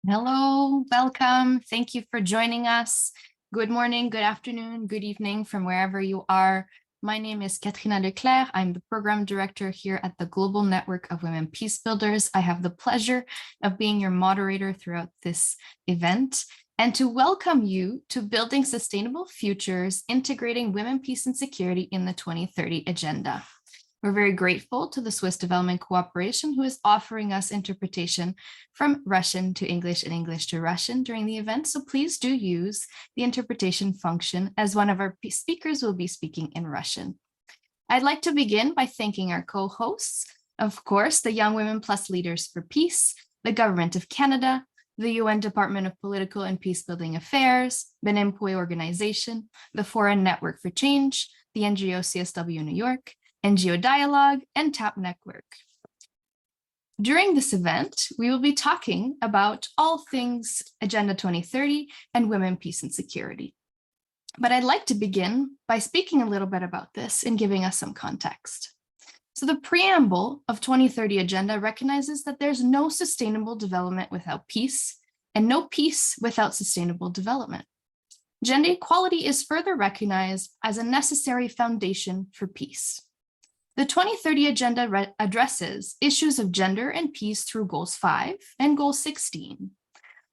Hello, welcome. Thank you for joining us. Good morning, good afternoon, good evening from wherever you are. My name is Katrina Leclerc. I'm the program director here at the Global Network of Women Peacebuilders. I have the pleasure of being your moderator throughout this event and to welcome you to Building Sustainable Futures, Integrating Women, Peace and Security in the 2030 Agenda. We're very grateful to the Swiss Development Cooperation, who is offering us interpretation from Russian to English and English to Russian during the event. So please do use the interpretation function, as one of our speakers will be speaking in Russian. I'd like to begin by thanking our co-hosts, of course, the Young Women Plus Leaders for Peace, the Government of Canada, the UN Department of Political and Peacebuilding Affairs, Benimpuhwe Organization, the Fora Network for Change, the NGO CSW New York, NGO Dialogue, and TAP Network. During this event, we will be talking about all things Agenda 2030 and women, peace, and security. But I'd like to begin by speaking a little bit about this and giving us some context. So the preamble of 2030 Agenda recognizes that there's no sustainable development without peace and no peace without sustainable development. Gender equality is further recognized as a necessary foundation for peace. The 2030 Agenda addresses issues of gender and peace through Goals 5 and Goal 16.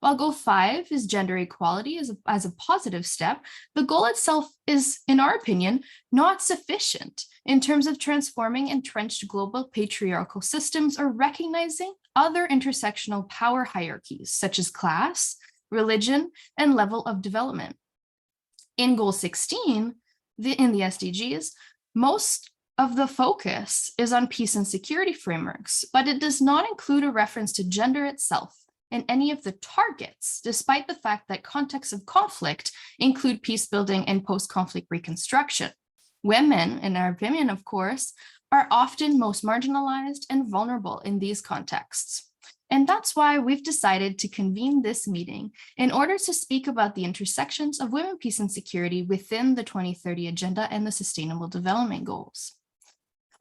While Goal 5 is gender equality as a positive step, the goal itself is, in our opinion, not sufficient in terms of transforming entrenched global patriarchal systems or recognizing other intersectional power hierarchies, such as class, religion, and level of development. In Goal 16, in the SDGs, most of the focus is on peace and security frameworks, but it does not include a reference to gender itself in any of the targets, despite the fact that contexts of conflict include peace building and post-conflict reconstruction. Women, in our opinion, of course, are often most marginalized and vulnerable in these contexts. And that's why we've decided to convene this meeting in order to speak about the intersections of women, peace, and security within the 2030 Agenda and the Sustainable Development Goals.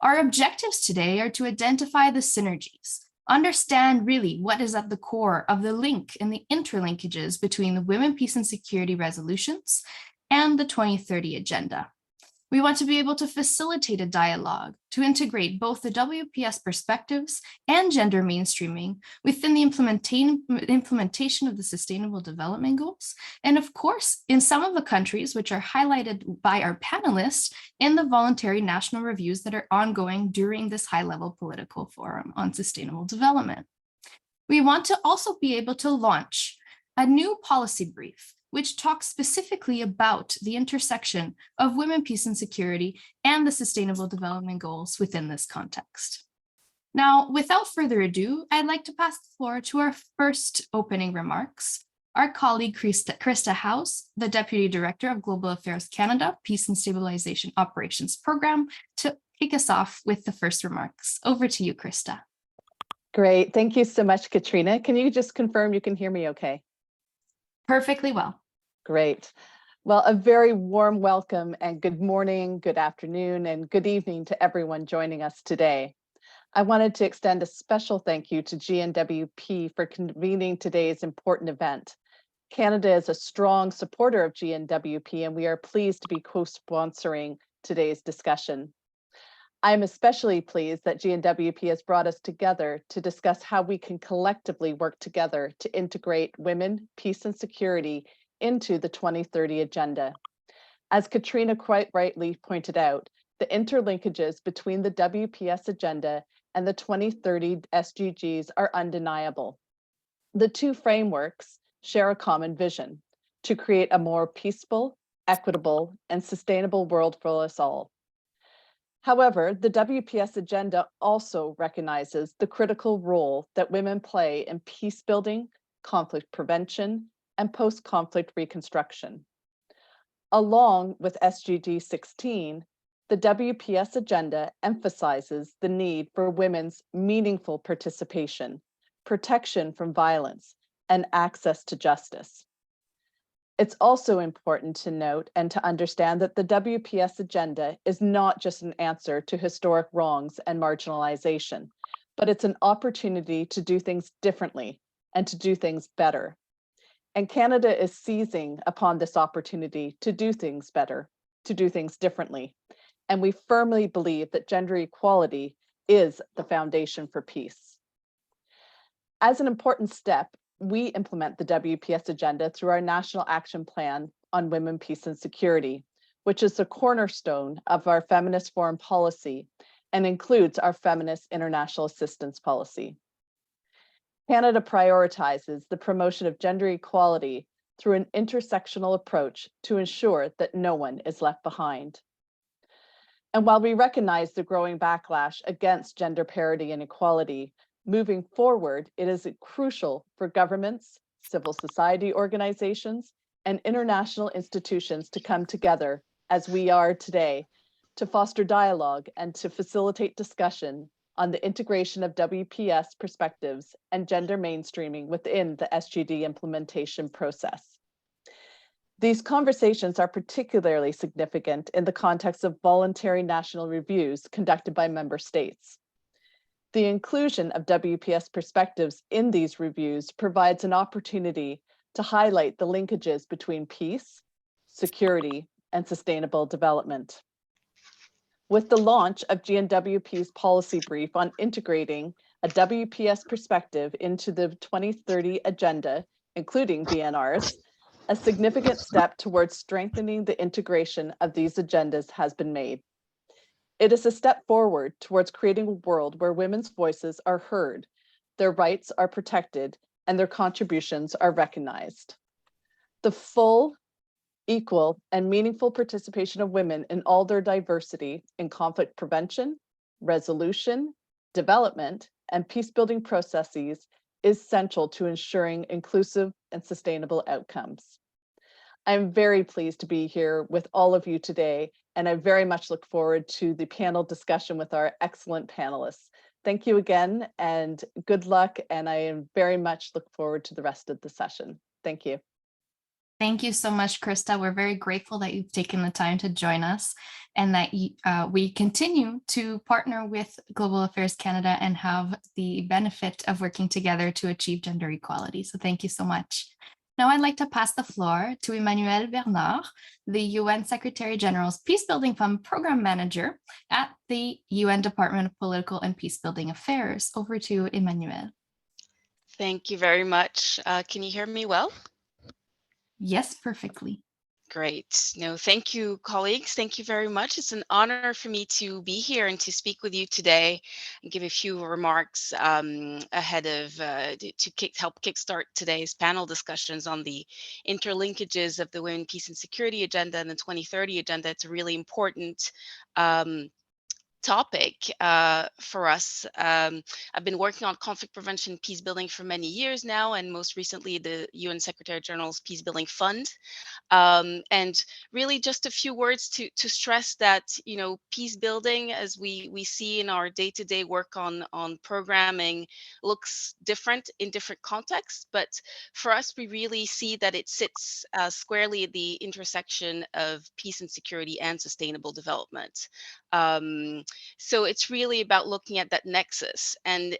Our objectives today are to identify the synergies, understand really what is at the core of the link and the interlinkages between the women, peace, and security resolutions and the 2030 Agenda. We want to be able to facilitate a dialogue to integrate both the WPS perspectives and gender mainstreaming within the implementation of the Sustainable Development Goals. And of course, in some of the countries which are highlighted by our panelists in the voluntary national reviews that are ongoing during this high-level political forum on sustainable development. We want to also be able to launch a new policy brief which talks specifically about the intersection of women, peace, and security and the Sustainable Development Goals within this context. Now, without further ado, I'd like to pass the floor to our first opening remarks. Our colleague Krista House, the Deputy Director of Global Affairs Canada, Peace and Stabilization Operations Program, to kick us off with the first remarks. Over to you, Krista. Great, thank you so much, Katrina. Can you just confirm you can hear me okay? Perfectly well. Great. Well, a very warm welcome and good morning, good afternoon, and good evening to everyone joining us today. I wanted to extend a special thank you to GNWP for convening today's important event. Canada is a strong supporter of GNWP, and we are pleased to be co-sponsoring today's discussion. I am especially pleased that GNWP has brought us together to discuss how we can collectively work together to integrate women, peace, and security into the 2030 Agenda. As Katrina quite rightly pointed out, the interlinkages between the WPS agenda and the 2030 SDGs are undeniable. The two frameworks share a common vision: to create a more peaceful, equitable, and sustainable world for us all. However, the WPS agenda also recognizes the critical role that women play in peace building, conflict prevention, and post-conflict reconstruction. Along with SDG 16, the WPS agenda emphasizes the need for women's meaningful participation, protection from violence, and access to justice. It's also important to note and to understand that the WPS agenda is not just an answer to historic wrongs and marginalization, but it's an opportunity to do things differently and to do things better. And Canada is seizing upon this opportunity to do things better, to do things differently. And we firmly believe that gender equality is the foundation for peace. As an important step, we implement the WPS agenda through our National Action Plan on Women, Peace and Security, which is the cornerstone of our feminist foreign policy and includes our feminist international assistance policy. Canada prioritizes the promotion of gender equality through an intersectional approach to ensure that no one is left behind. And while we recognize the growing backlash against gender parity and equality, moving forward, it is crucial for governments, civil society organizations, and international institutions to come together as we are today to foster dialogue and to facilitate discussion on the integration of WPS perspectives and gender mainstreaming within the SGD implementation process. These conversations are particularly significant in the context of voluntary national reviews conducted by member states. The inclusion of WPS perspectives in these reviews provides an opportunity to highlight the linkages between peace, security, and sustainable development. With the launch of GNWP's policy brief on integrating a WPS perspective into the 2030 agenda, including BNRs, a significant step towards strengthening the integration of these agendas has been made. It is a step forward towards creating a world where women's voices are heard, their rights are protected, and their contributions are recognized. The full, equal, and meaningful participation of women in all their diversity in conflict prevention, resolution, development, and peace-building processes is central to ensuring inclusive and sustainable outcomes. I'm very pleased to be here with all of you today, and I very much look forward to the panel discussion with our excellent panelists. Thank you again, and good luck, and I very much look forward to the rest of the session. Thank you. Thank you so much, Krista. We're very grateful that you've taken the time to join us and that we continue to partner with Global Affairs Canada and have the benefit of working together to achieve gender equality. So thank you so much. Now I'd like to pass the floor to Emmanuel Bernard, the UN Secretary General's Peacebuilding Fund Program Manager at the UN Department of Political and Peacebuilding Affairs. Over to Emmanuel. Thank you very much. Can you hear me well? Yes, perfectly. Great. No, thank you, colleagues. Thank you very much. It's an honor for me to be here and to speak with you today and give a few remarks ahead of to help kickstart today's panel discussions on the interlinkages of the Women, Peace and Security agenda and the 2030 agenda. It's a really important topic for us. I've been working on conflict prevention, peace building for many years now, and most recently the UN Secretary General's Peacebuilding Fund. And really just a few words to stress that, you know, peace building, as we see in our day-to-day work on programming, looks different in different contexts. But for us, we really see that it sits squarely at the intersection of peace and security and sustainable development. So it's really about looking at that nexus, and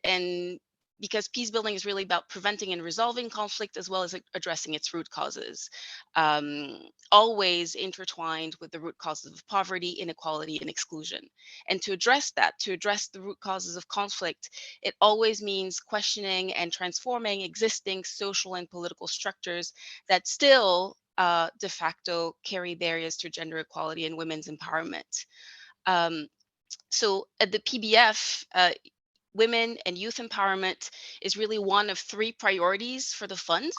because peace building is really about preventing and resolving conflict as well as addressing its root causes, always intertwined with the root causes of poverty, inequality, and exclusion. And to address that, to address the root causes of conflict, it always means questioning and transforming existing social and political structures that still de facto carry barriers to gender equality and women's empowerment. So at the PBF, women and youth empowerment is really one of 3 priorities for the fund,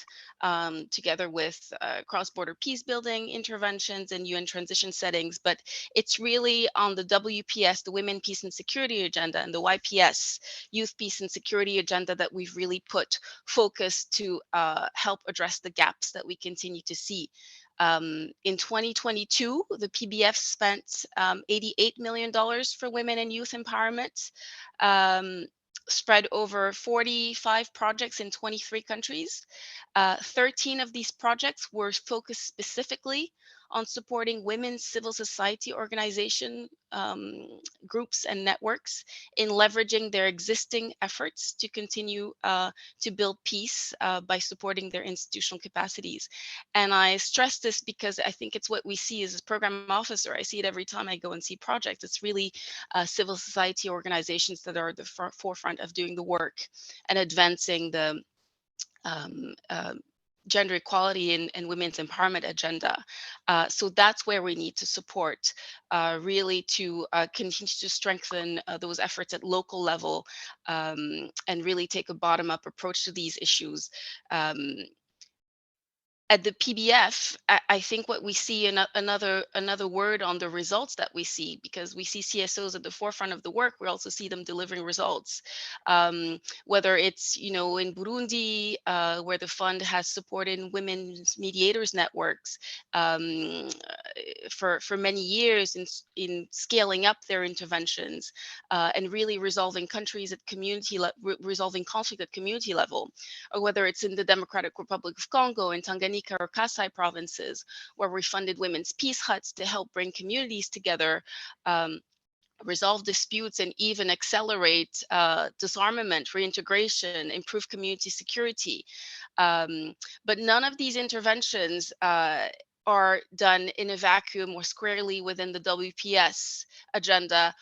together with cross-border peace building interventions and UN transition settings. But it's really on the WPS, the Women, Peace and Security agenda, and the YPS, Youth, Peace and Security agenda, that we've really put focus to help address the gaps that we continue to see. In 2022, the PBF spent $88 million for women and youth empowerment, spread over 45 projects in 23 countries. 13 of these projects were focused specifically on supporting women's civil society organization groups and networks in leveraging their existing efforts to continue to build peace by supporting their institutional capacities. And I stress this because I think it's what we see as a program officer. I see it every time I go and see projects. It's really civil society organizations that are at the forefront of doing the work and advancing the gender equality and women's empowerment agenda. So that's where we need to support, really to continue to strengthen those efforts at local level, and really take a bottom-up approach to these issues. At the PBF, I think what we see another word on the results that we see, because we see CSOs at the forefront of the work, we also see them delivering results. Whether it's, in Burundi, where the fund has supported women's mediators networks for many years in scaling up their interventions and really resolving resolving conflict at community level, or whether it's in the Democratic Republic of Congo, in Tanganyika or Kasai provinces, where we funded women's peace huts to help bring communities together, resolve disputes, and even accelerate disarmament, reintegration, improve community security. But none of these interventions are done in a vacuum or squarely within the WPS agenda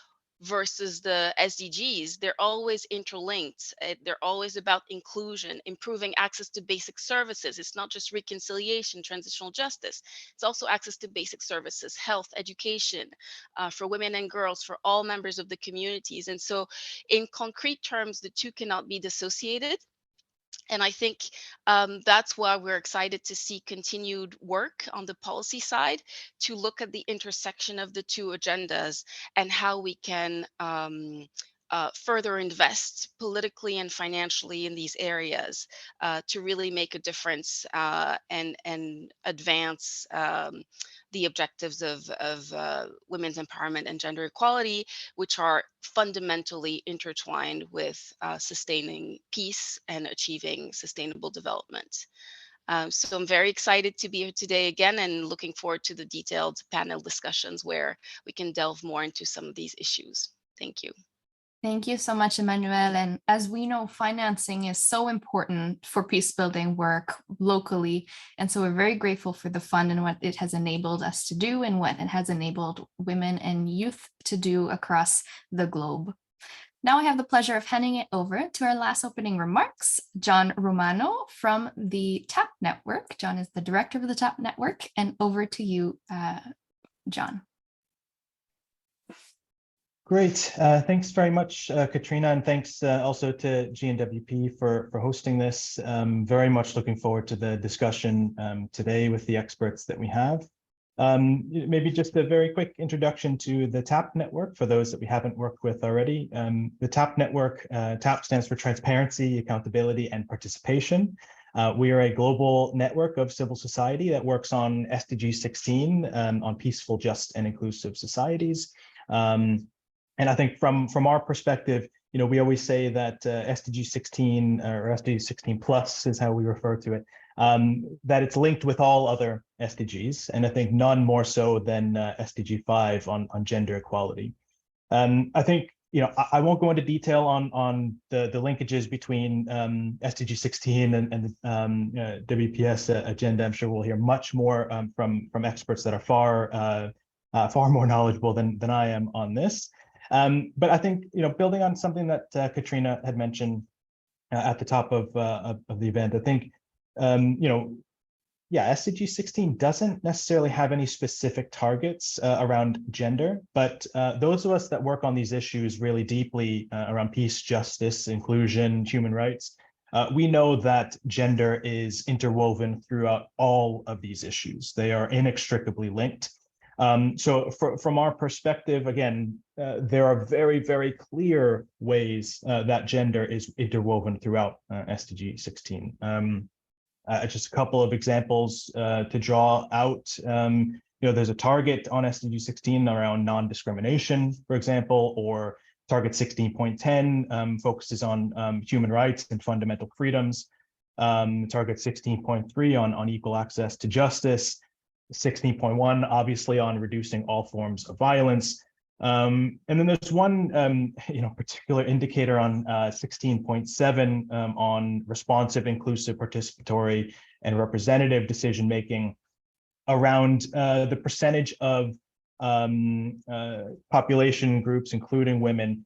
versus the SDGs. They're always interlinked. They're always about inclusion, improving access to basic services. It's not just reconciliation, transitional justice. It's also access to basic services, health, education, for women and girls, for all members of the communities. And so in concrete terms, the two cannot be dissociated. And I think that's why we're excited to see continued work on the policy side to look at the intersection of the two agendas and how we can further invest politically and financially in these areas to really make a difference and advance the objectives of women's empowerment and gender equality, which are fundamentally intertwined with sustaining peace and achieving sustainable development. So I'm very excited to be here today again, and looking forward to the detailed panel discussions where we can delve more into some of these issues. Thank you. Thank you so much, Emmanuel. And as we know, financing is so important for peace building work locally. And so we're very grateful for the fund and what it has enabled us to do and what it has enabled women and youth to do across the globe. Now I have the pleasure of handing it over to our last opening remarks, John Romano from the TAP Network. John is the director of the TAP Network, and over to you, John. Great. Thanks very much, Katrina, and thanks also to GNWP for hosting this. Very much looking forward to the discussion today with the experts that we have. Maybe just a very quick introduction to the TAP network for those that we haven't worked with already. The TAP network, TAP stands for Transparency, Accountability, and Participation. We are a global network of civil society that works on SDG 16, on peaceful, just, and inclusive societies. And I think from our perspective, we always say that SDG 16 or SDG 16 plus is how we refer to it, that it's linked with all other SDGs, and I think none more so than SDG 5 on gender equality. I think I won't go into detail on the linkages between SDG 16 and the WPS agenda. I'm sure we'll hear much more from experts that are far more knowledgeable than I am on this. But I think, building on something that Katrina had mentioned at the top of the event, I think, Yeah, SDG 16 doesn't necessarily have any specific targets around gender, but those of us that work on these issues really deeply around peace, justice, inclusion, human rights, we know that gender is interwoven throughout all of these issues. They are inextricably linked. So from our perspective, again, there are very, very clear ways that gender is interwoven throughout SDG 16. Just a couple of examples to draw out. There's a target on SDG 16 around non-discrimination, for example, or target 16.10 focuses on human rights and fundamental freedoms. Target 16.3 on equal access to justice. 16.1 obviously on reducing all forms of violence. And then there's one particular indicator on 16.7 on responsive, inclusive, participatory, and representative decision making around the percentage of population groups, including women,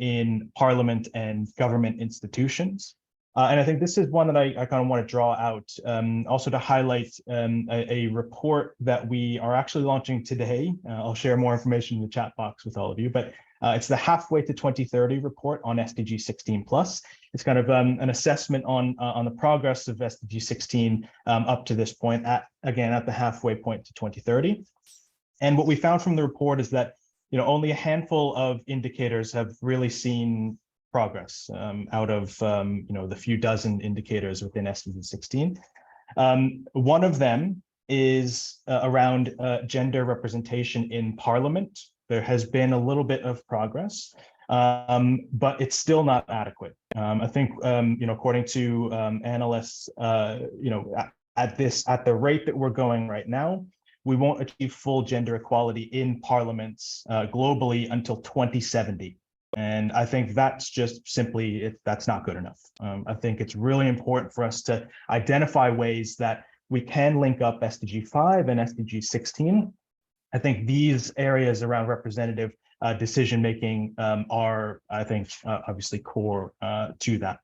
in parliament and government institutions. And I think this is one that I kind of want to draw out, also to highlight a report that we are actually launching today. I'll share more information in the chat box with all of you, but it's the Halfway to 2030 report on SDG 16+. It's kind of an assessment on the progress of SDG 16 up to this point, at the halfway point to 2030. And what we found from the report is that only a handful of indicators have really seen progress out of the few dozen indicators within SDG 16. One of them is around gender representation in Parliament. There has been a little bit of progress, but it's still not adequate. I think according to analysts, at the rate that we're going right now, we won't achieve full gender equality in parliaments globally until 2070. And I think that's just simply, that's not good enough. I think it's really important for us to identify ways that we can link up SDG 5 and SDG 16. I think these areas around representative decision-making are, I think, obviously core to that.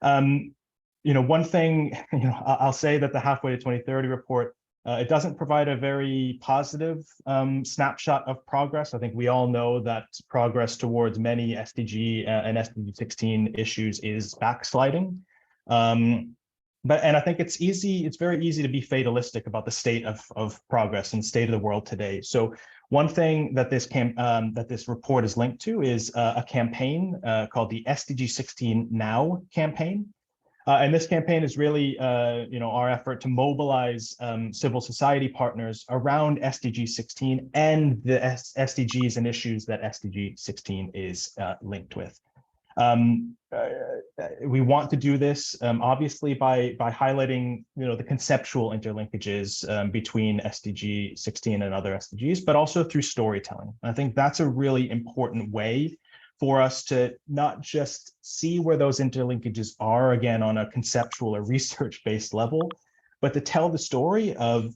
One thing, I'll say that the Halfway to 2030 report, it doesn't provide a very positive snapshot of progress. I think we all know that progress towards many SDG and SDG 16 issues is backsliding. And I think it's very easy to be fatalistic about the state of progress and state of the world today. So one thing that this report is linked to is a campaign called the SDG 16 Now campaign. And this campaign is really, our effort to mobilize civil society partners around SDG 16 and the SDGs and issues that SDG 16 is linked with. We want to do this, obviously, by highlighting, the conceptual interlinkages between SDG 16 and other SDGs, but also through storytelling. I think that's a really important way for us to not just see where those interlinkages are, again, on a conceptual or research-based level, but to tell the story of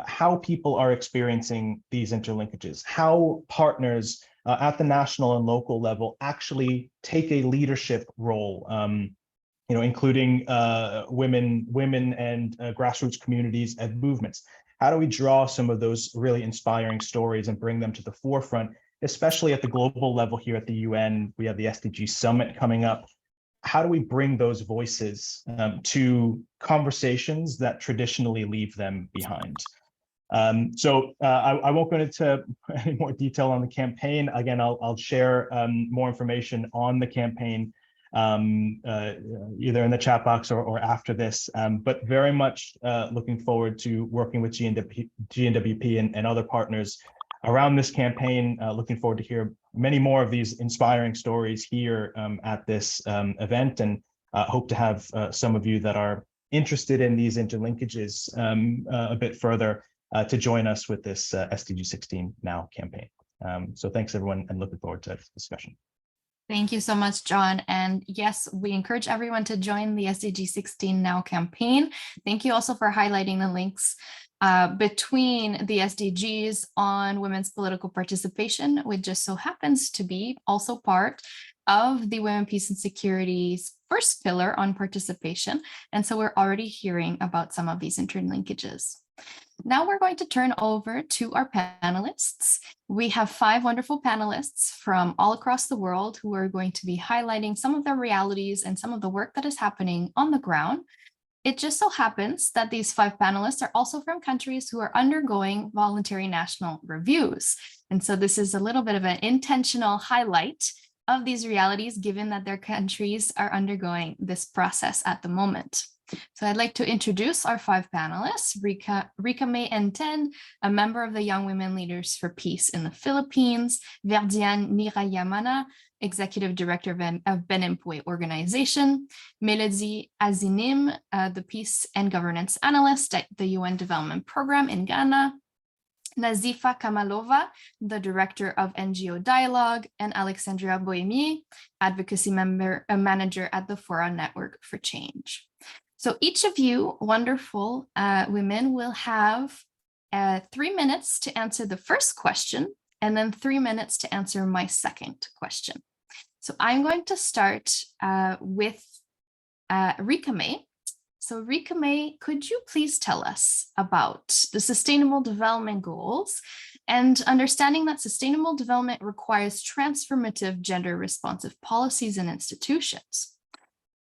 how people are experiencing these interlinkages, how partners at the national and local level actually take a leadership role, including women and grassroots communities and movements. How do we draw some of those really inspiring stories and bring them to the forefront, especially at the global level here at the UN? We have the SDG Summit coming up. How do we bring those voices to conversations that traditionally leave them behind? So I won't go into any more detail on the campaign. Again, I'll share more information on the campaign either in the chat box or after this, but very much looking forward to working with GNWP and other partners around this campaign. Looking forward to hear many more of these inspiring stories here at this event, and hope to have some of you that are interested in these interlinkages a bit further to join us with this SDG 16 Now campaign. So thanks everyone, and looking forward to this discussion. Thank you so much, John. And yes, we encourage everyone to join the SDG 16 Now campaign. Thank you also for highlighting the links between the SDGs on women's political participation, which just so happens to be also part of the Women, Peace and Security's first pillar on participation. And so we're already hearing about some of these interlinkages. Now we're going to turn over to our panelists. We have 5 wonderful panelists from all across the world who are going to be highlighting some of the realities and some of the work that is happening on the ground. It just so happens that these 5 panelists are also from countries who are undergoing voluntary national reviews. And so this is a little bit of an intentional highlight of these realities, given that their countries are undergoing this process at the moment. So I'd like to introduce our 5 panelists. Rika May Enten, a member of the Young Women Leaders for Peace in the Philippines. Verdiane Nirayamana, Executive Director of Benimpuhwe Organization. Melody Azinim, the Peace and Governance Analyst at the UN Development Program in Ghana. Nazifa Kamalova, the Director of NGO Dialogue, and Alexandria Bohemier, Advocacy Manager at the Fora Network for Change. So each of you wonderful women will have 3 minutes to answer the first question, and then 3 minutes to answer my second question. So I'm going to start with Rika May. So Rika May, could you please tell us about the Sustainable Development Goals and understanding that sustainable development requires transformative gender responsive policies and institutions?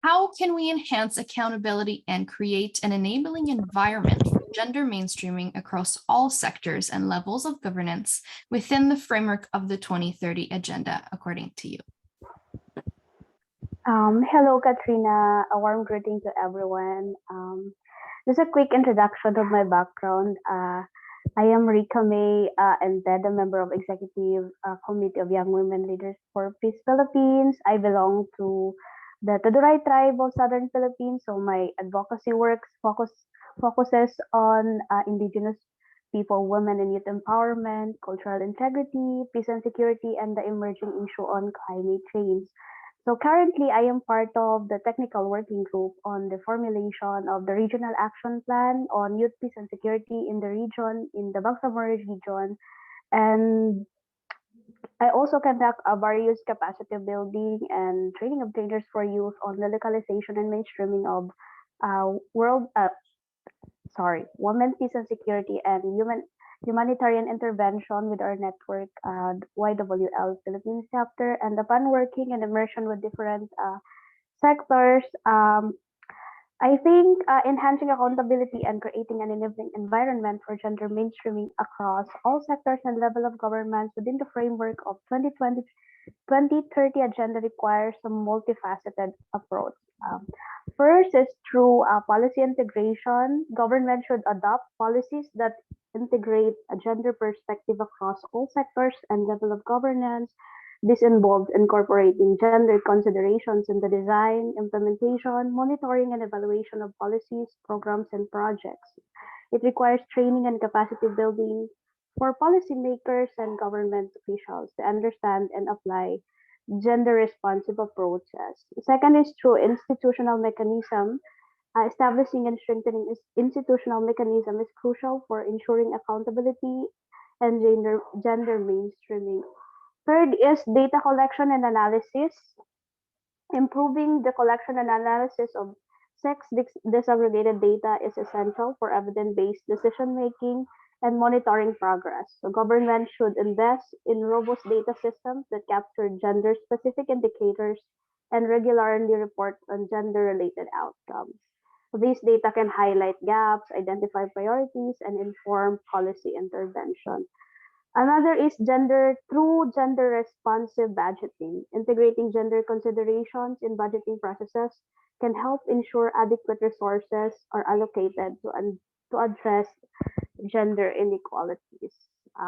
How can we enhance accountability and create an enabling environment for gender mainstreaming across all sectors and levels of governance within the framework of the 2030 Agenda, according to you? Hello, Katrina. A warm greeting to everyone. Just a quick introduction of my background. I am Rika May and then a member of Executive Committee of Young Women Leaders for Peace Philippines. I belong to the Tuduray tribe of Southern Philippines. So my advocacy works focuses on indigenous people, women and youth empowerment, cultural integrity, peace and security, and the emerging issue on climate change. So currently, I am part of the technical working group on the formulation of the regional action plan on youth peace and security in the region, in the Bangsamoro region. And I also conduct various capacity building and training of trainers for youth on the localization and mainstreaming of women peace and security and humanitarian intervention with our network, YWL Philippines chapter, and upon working and immersion with different sectors, I think enhancing accountability and creating an enabling environment for gender mainstreaming across all sectors and level of governments within the framework of 2030 agenda requires a multifaceted approach. First is through policy integration. Government should adopt policies that integrate a gender perspective across all sectors and level of governance. This involves incorporating gender considerations in the design, implementation, monitoring, and evaluation of policies, programs, and projects. It requires training and capacity building for policymakers and government officials to understand and apply gender responsive approaches. Second is through institutional mechanism. Establishing and strengthening institutional mechanism is crucial for ensuring accountability and gender mainstreaming. Third is data collection and analysis. Improving the collection and analysis of sex disaggregated data is essential for evidence-based decision making and monitoring progress. So government should invest in robust data systems that capture gender-specific indicators and regularly report on gender-related outcomes. These data can highlight gaps, identify priorities, and inform policy intervention. Another is gender responsive budgeting. Integrating gender considerations in budgeting processes can help ensure adequate resources are allocated to address gender inequalities.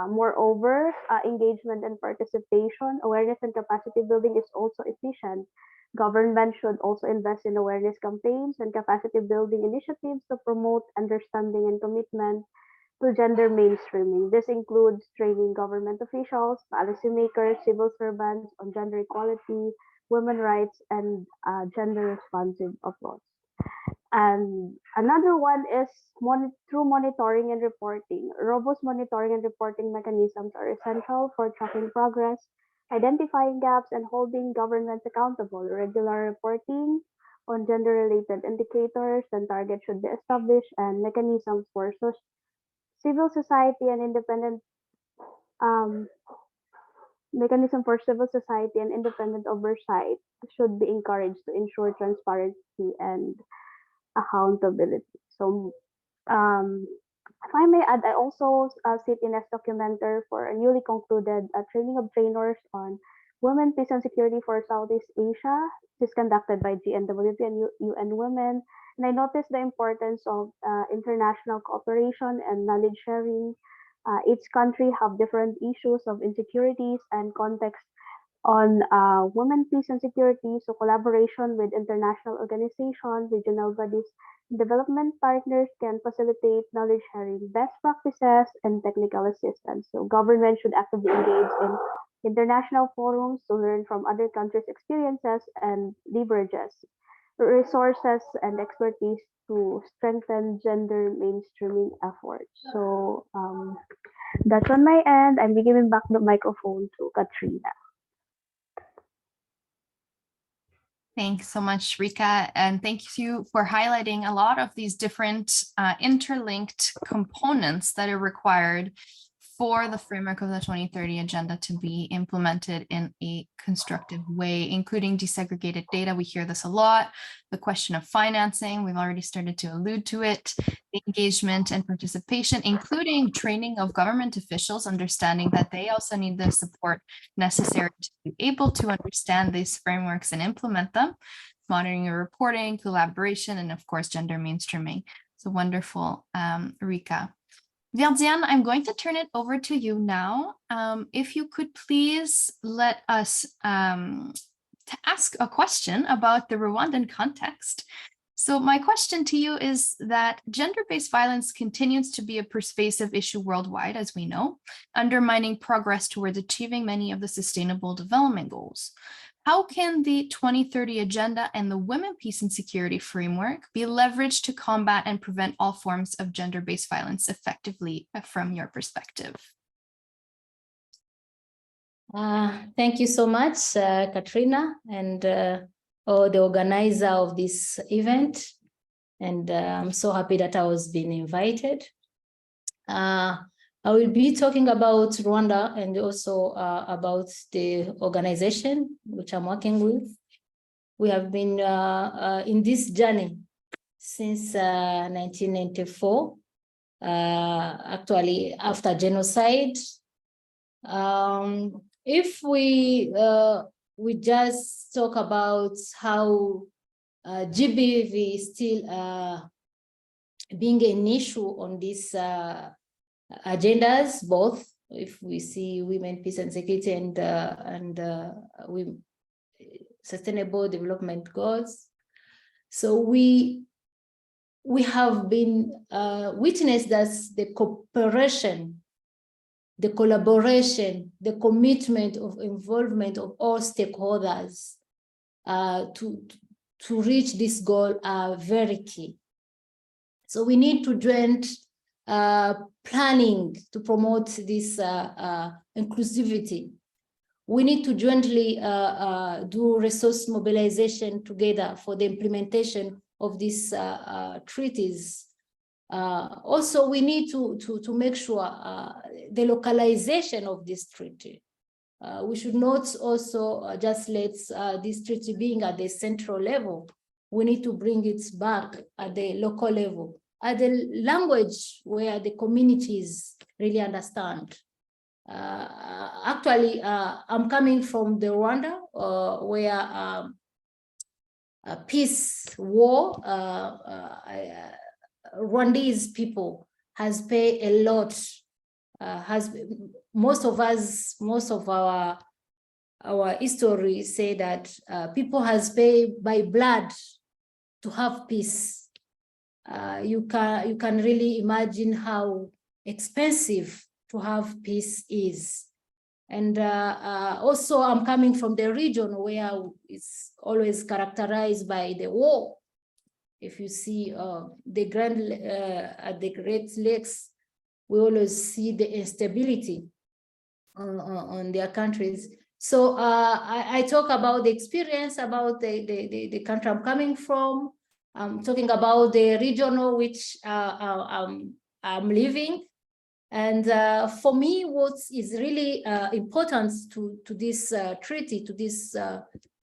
Moreover, engagement and participation, awareness and capacity building is also efficient. Government should also invest in awareness campaigns and capacity building initiatives to promote understanding and commitment to gender mainstreaming. This includes training government officials, policymakers, civil servants on gender equality, women's rights, and gender responsive approach. And another one is through monitoring and reporting. Robust monitoring and reporting mechanisms are essential for tracking progress, identifying gaps, and holding governments accountable. Regular reporting on gender-related indicators, then targets should be established, and mechanisms for civil society and um, independent oversight should be encouraged to ensure transparency and accountability. So, if I may add, I also sit in as documenter for a newly concluded training of trainers on women, peace, and security for Southeast Asia. This is conducted by GNWP and UN Women. And I noticed the importance of international cooperation and knowledge sharing. Each country have different issues of insecurities and context on women, peace, and security. So collaboration with international organizations, regional bodies, development partners can facilitate knowledge sharing, best practices, and technical assistance. So government should actively engage in international forums to learn from other countries' experiences and leverages resources and expertise to strengthen gender mainstreaming efforts. So that's on my end. I'm giving back the microphone to Katrina. Thanks so much, Rika, and thank you for highlighting a lot of these different interlinked components that are required for the framework of the 2030 agenda to be implemented in a constructive way, including desegregated data. We hear this a lot. The question of financing, we've already started to allude to it, the engagement and participation, including training of government officials, understanding that they also need the support necessary to be able to understand these frameworks and implement them, monitoring and reporting, collaboration, and of course, gender mainstreaming. So wonderful, Rika. Verdiane, I'm going to turn it over to you now. If you could please let us to ask a question about the Rwandan context. So my question to you is that gender-based violence continues to be a pervasive issue worldwide, as we know, undermining progress towards achieving many of the Sustainable Development Goals. How can the 2030 Agenda and the Women, Peace and Security Framework be leveraged to combat and prevent all forms of gender-based violence effectively from your perspective? Thank you so much, Katrina, and the organizer of this event. And I'm so happy that I was being invited. I will be talking about Rwanda and also about the organization which I'm working with. We have been in this journey since 1994, actually after genocide. If we just talk about how GBV is still being an issue on these agendas, both if we see women, peace and security and sustainable development goals. So we have been witnessed as the cooperation, the collaboration, the commitment of involvement of all stakeholders to reach this goal are very key. So we need to joint planning to promote this inclusivity. We need to jointly do resource mobilization together for the implementation of these treaties. Also, we need to make sure the localization of this treaty. We should not also just let this treaty being at the central level. We need to bring it back at the local level, at the language where the communities really understand. Actually, I'm coming from the Rwanda, where peace, war, Rwandese people has paid a lot. Most of our history say that people has paid by blood to have peace. You can really imagine how expensive to have peace is. And also I'm coming from the region where it's always characterized by the war. If you see at the Great Lakes, we always see the instability on their countries. So I talk about the experience, about the country I'm coming from. I'm talking about the regional which I'm living. And for me, what is really important to this treaty, to this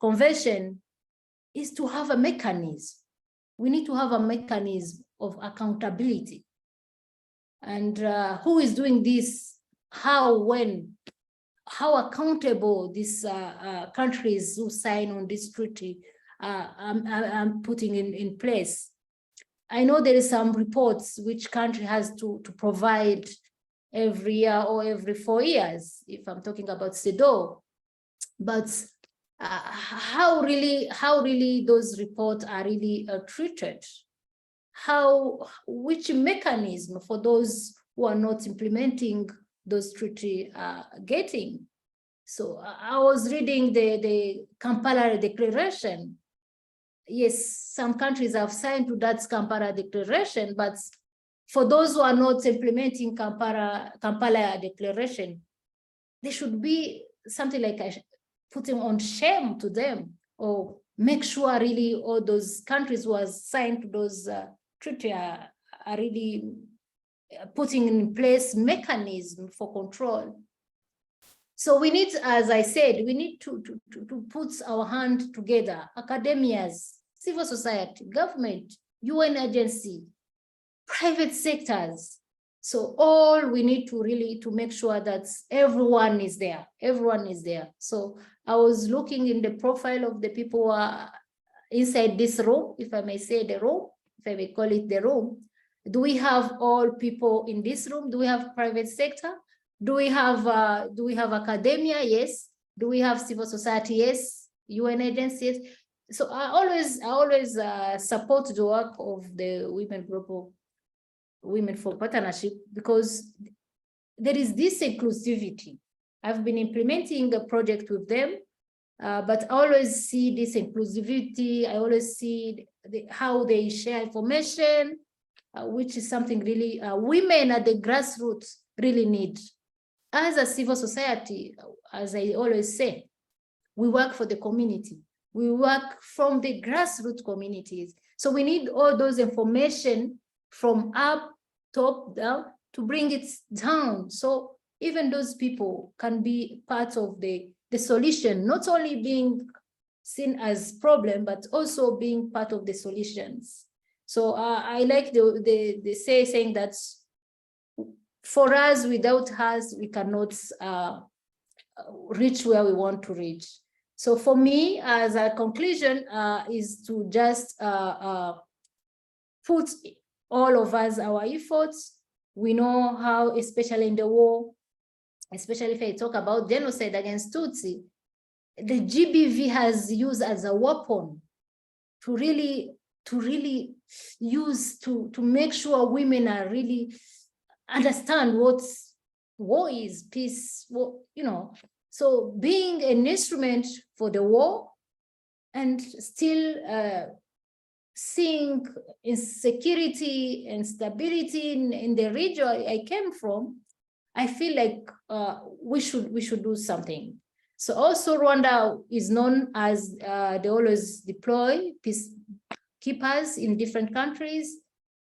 convention, is to have a mechanism. We need to have a mechanism of accountability. And who is doing this? How, when? How accountable these countries who sign on this treaty I'm putting in place. I know there is some reports which country has to provide every year or every 4 years, if I'm talking about CEDAW. But how really those reports are really treated? Which mechanism for those who are not implementing those treaty getting? So I was reading the Kampala Declaration. Yes, some countries have signed to that Kampala Declaration, but for those who are not implementing Kampala Declaration, there should be something like putting on shame to them, or make sure really all those countries who are signed to those treaty are really putting in place mechanism for control. So we need, as I said, we need to put our hand together, academias, civil society, government, UN agency, private sectors. So all we need to really to make sure that everyone is there. Everyone is there. So I was looking in the profile of the people who are inside this room, if I may say the room, if I may call it the room. Do we have all people in this room? Do we have private sector? Do we have academia? Yes. Do we have civil society? Yes. UN agencies. So I always support the work of the women group of Women for Partnership, because there is this inclusivity. I've been implementing a project with them, but I always see this inclusivity. I always see how they share information, which is something really women at the grassroots really need. As a civil society, as I always say, we work for the community. We work from the grassroots communities. So we need all those information from up, top, down, to bring it down. So even those people can be part of the solution, not only being seen as problem, but also being part of the solutions. So I like the saying that for us, without us, we cannot reach where we want to reach. So for me, as a conclusion, is to just put all of us, our efforts. We know how, especially in the war, especially if I talk about genocide against Tutsi, the GBV has used as a weapon to really use to make sure women are really understand what war is, peace, you know. So being an instrument for the war and still seeing insecurity and stability in the region I came from, I feel like we should do something. So also Rwanda is known as they always deploy peacekeepers in different countries,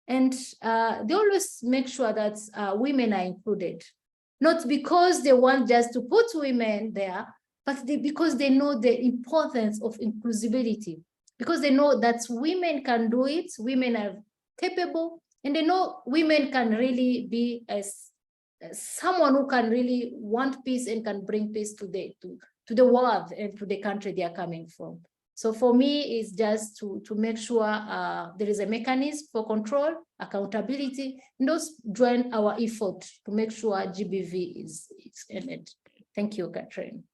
and they always make sure that women are included. Not because they want just to put women there, but because they know the importance of inclusivity, because they know that women can do it, women are capable, and they know women can really be as someone who can really want peace and can bring peace to the world and to the country they are coming from. So for me, it's just to make sure there is a mechanism for control, accountability, and those join our effort to make sure GBV is ended. Thank you, Catherine.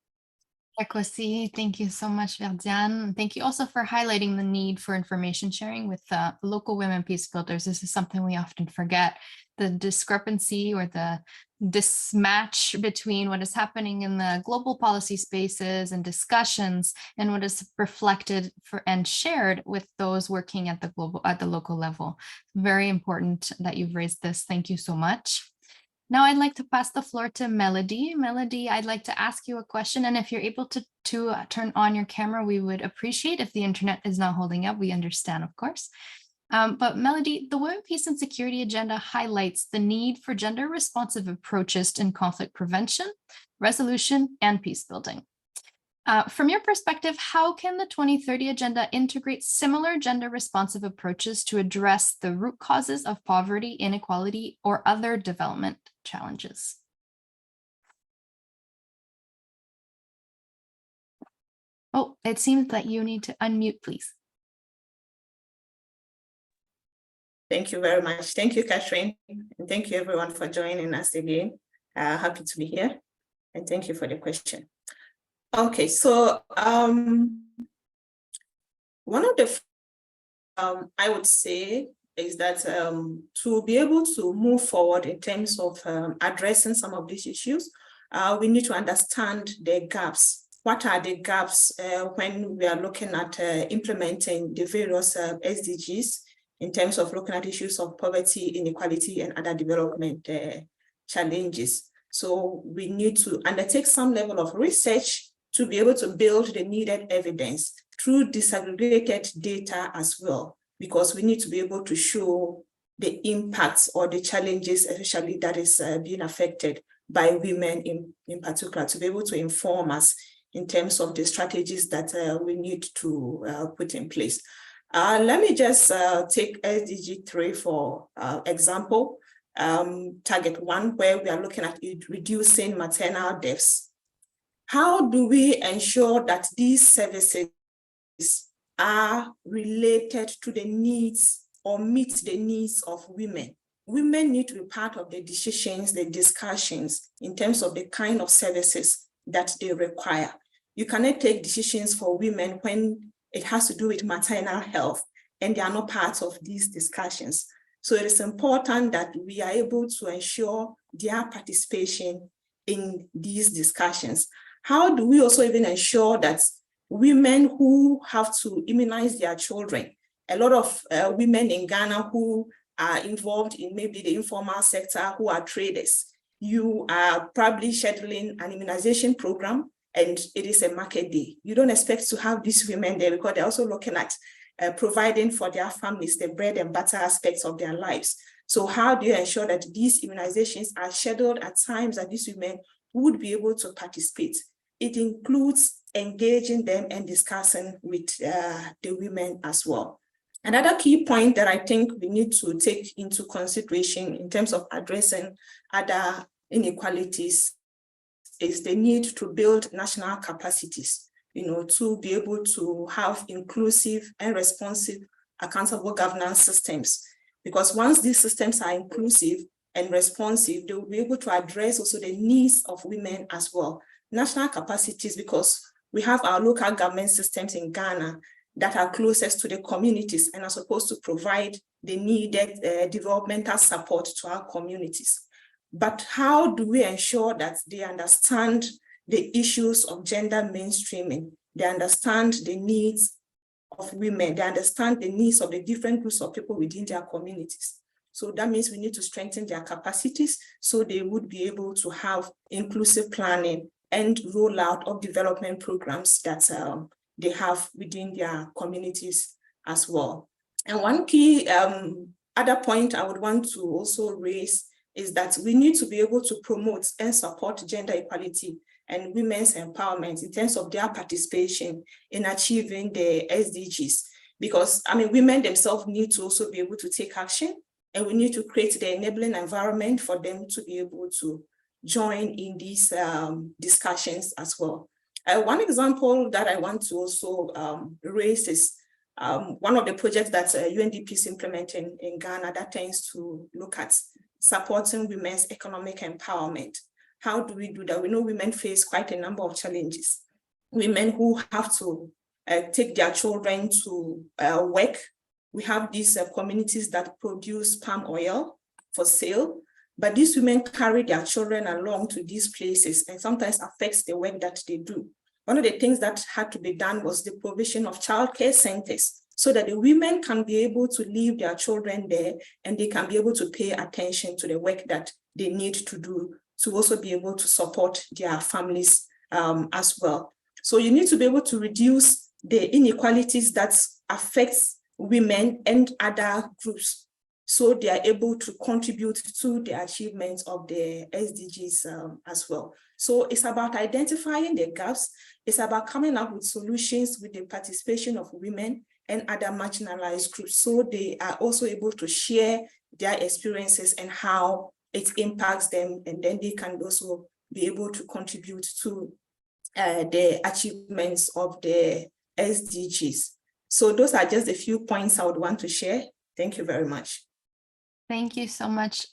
Ekosi, thank you so much, Verdiane. Thank you also for highlighting the need for information sharing with local women peace builders. This is something we often forget, the discrepancy or the mismatch between what is happening in the global policy spaces and discussions and what is reflected and shared with those working at the local level. Very important that you've raised this. Thank you so much. Now I'd like to pass the floor to Melody. Melody, I'd like to ask you a question, and if you're able to turn on your camera, we would appreciate. If the internet is not holding up, we understand, of course. But Melody, the Women, Peace and Security Agenda highlights the need for gender-responsive approaches in conflict prevention, resolution, and peace building. From your perspective, how can the 2030 Agenda integrate similar gender-responsive approaches to address the root causes of poverty, inequality, or other development challenges? Oh, it seems that you need to unmute, please. Thank you very much. Thank you, Catherine. And thank you everyone for joining us again. Happy to be here. And thank you for the question. Okay, so one of the I would say is that to be able to move forward in terms of addressing some of these issues, we need to understand the gaps. What are the gaps when we are looking at implementing the various SDGs in terms of looking at issues of poverty, inequality, and other development challenges? So we need to undertake some level of research to be able to build the needed evidence through disaggregated data as well, because we need to be able to show the impacts or the challenges, especially that is being affected by women in particular, to be able to inform us in terms of the strategies that we need to put in place. Let me just take SDG 3 for example, target 1, where we are looking at reducing maternal deaths. How do we ensure that these services are related to the needs or meet the needs of women? Women need to be part of the decisions, the discussions in terms of the kind of services that they require. You cannot take decisions for women when it has to do with maternal health and they are not part of these discussions. So it is important that we are able to ensure their participation in these discussions. How do we also even ensure that women who have to immunize their children, a lot of women in Ghana who are involved in maybe the informal sector, who are traders, you are probably scheduling an immunization program and it is a market day. You don't expect to have these women there because they're also looking at providing for their families the bread and butter aspects of their lives. So how do you ensure that these immunizations are scheduled at times that these women would be able to participate? It includes engaging them and discussing with the women as well. Another key point that I think we need to take into consideration in terms of addressing other inequalities is the need to build national capacities, to be able to have inclusive and responsive, accountable governance systems. Because once these systems are inclusive and responsive, they will be able to address also the needs of women as well. National capacities, because we have our local government systems in Ghana that are closest to the communities and are supposed to provide the needed developmental support to our communities. But how do we ensure that they understand the issues of gender mainstreaming? They understand the needs of women. They understand the needs of the different groups of people within their communities. So that means we need to strengthen their capacities so they would be able to have inclusive planning and rollout of development programs that they have within their communities as well. And one key other point I would want to also raise is that we need to be able to promote and support gender equality and women's empowerment in terms of their participation in achieving the SDGs. Because, women themselves need to also be able to take action, and we need to create the enabling environment for them to be able to join in these discussions as well. One example that I want to also raise is one of the projects that UNDP is implementing in Ghana that tends to look at supporting women's economic empowerment. How do we do that? We know women face quite a number of challenges. Women who have to take their children to work. We have these communities that produce palm oil for sale, but these women carry their children along to these places and sometimes affects the work that they do. One of the things that had to be done was the provision of childcare centers so that the women can be able to leave their children there and they can be able to pay attention to the work that they need to do to also be able to support their families as well. So you need to be able to reduce the inequalities that affects women and other groups, so they are able to contribute to the achievements of the SDGs as well. So it's about identifying the gaps. It's about coming up with solutions with the participation of women and other marginalized groups, so they are also able to share their experiences and how it impacts them, and then they can also be able to contribute to the achievements of the SDGs. So those are just a few points I would want to share. Thank you very much. Thank you so much,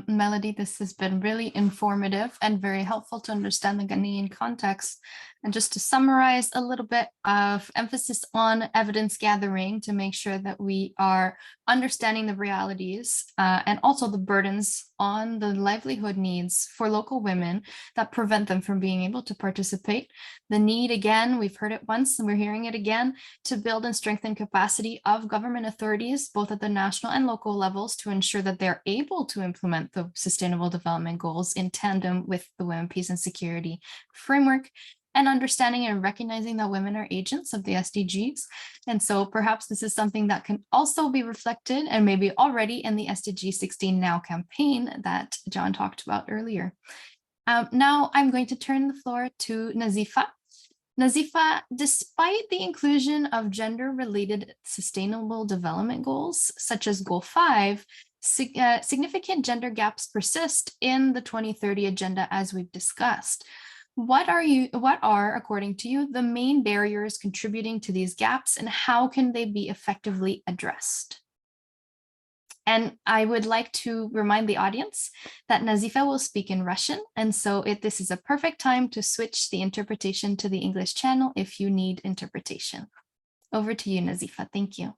Melody. This has been really informative and very helpful to understand the Ghanaian context. And just to summarize, a little bit of emphasis on evidence gathering to make sure that we are understanding the realities and also the burdens on the livelihood needs for local women that prevent them from being able to participate. The need, again, we've heard it once and we're hearing it again, to build and strengthen capacity of government authorities, both at the national and local levels, to ensure that they're able to implement the Sustainable Development Goals in tandem with the Women, Peace and Security framework, and understanding and recognizing that women are agents of the SDGs. And so perhaps this is something that can also be reflected and maybe already in the SDG 16 Now campaign that John talked about earlier. Now I'm going to turn the floor to Nazifa. Nazifa, despite the inclusion of gender-related sustainable development goals, such as Goal 5, significant gender gaps persist in the 2030 agenda, as we've discussed. What are, according to you, the main barriers contributing to these gaps, and how can they be effectively addressed? And I would like to remind the audience that Nazifa will speak in Russian, and so this is a perfect time to switch the interpretation to the English channel if you need interpretation. Over to you, Nazifa. Thank you.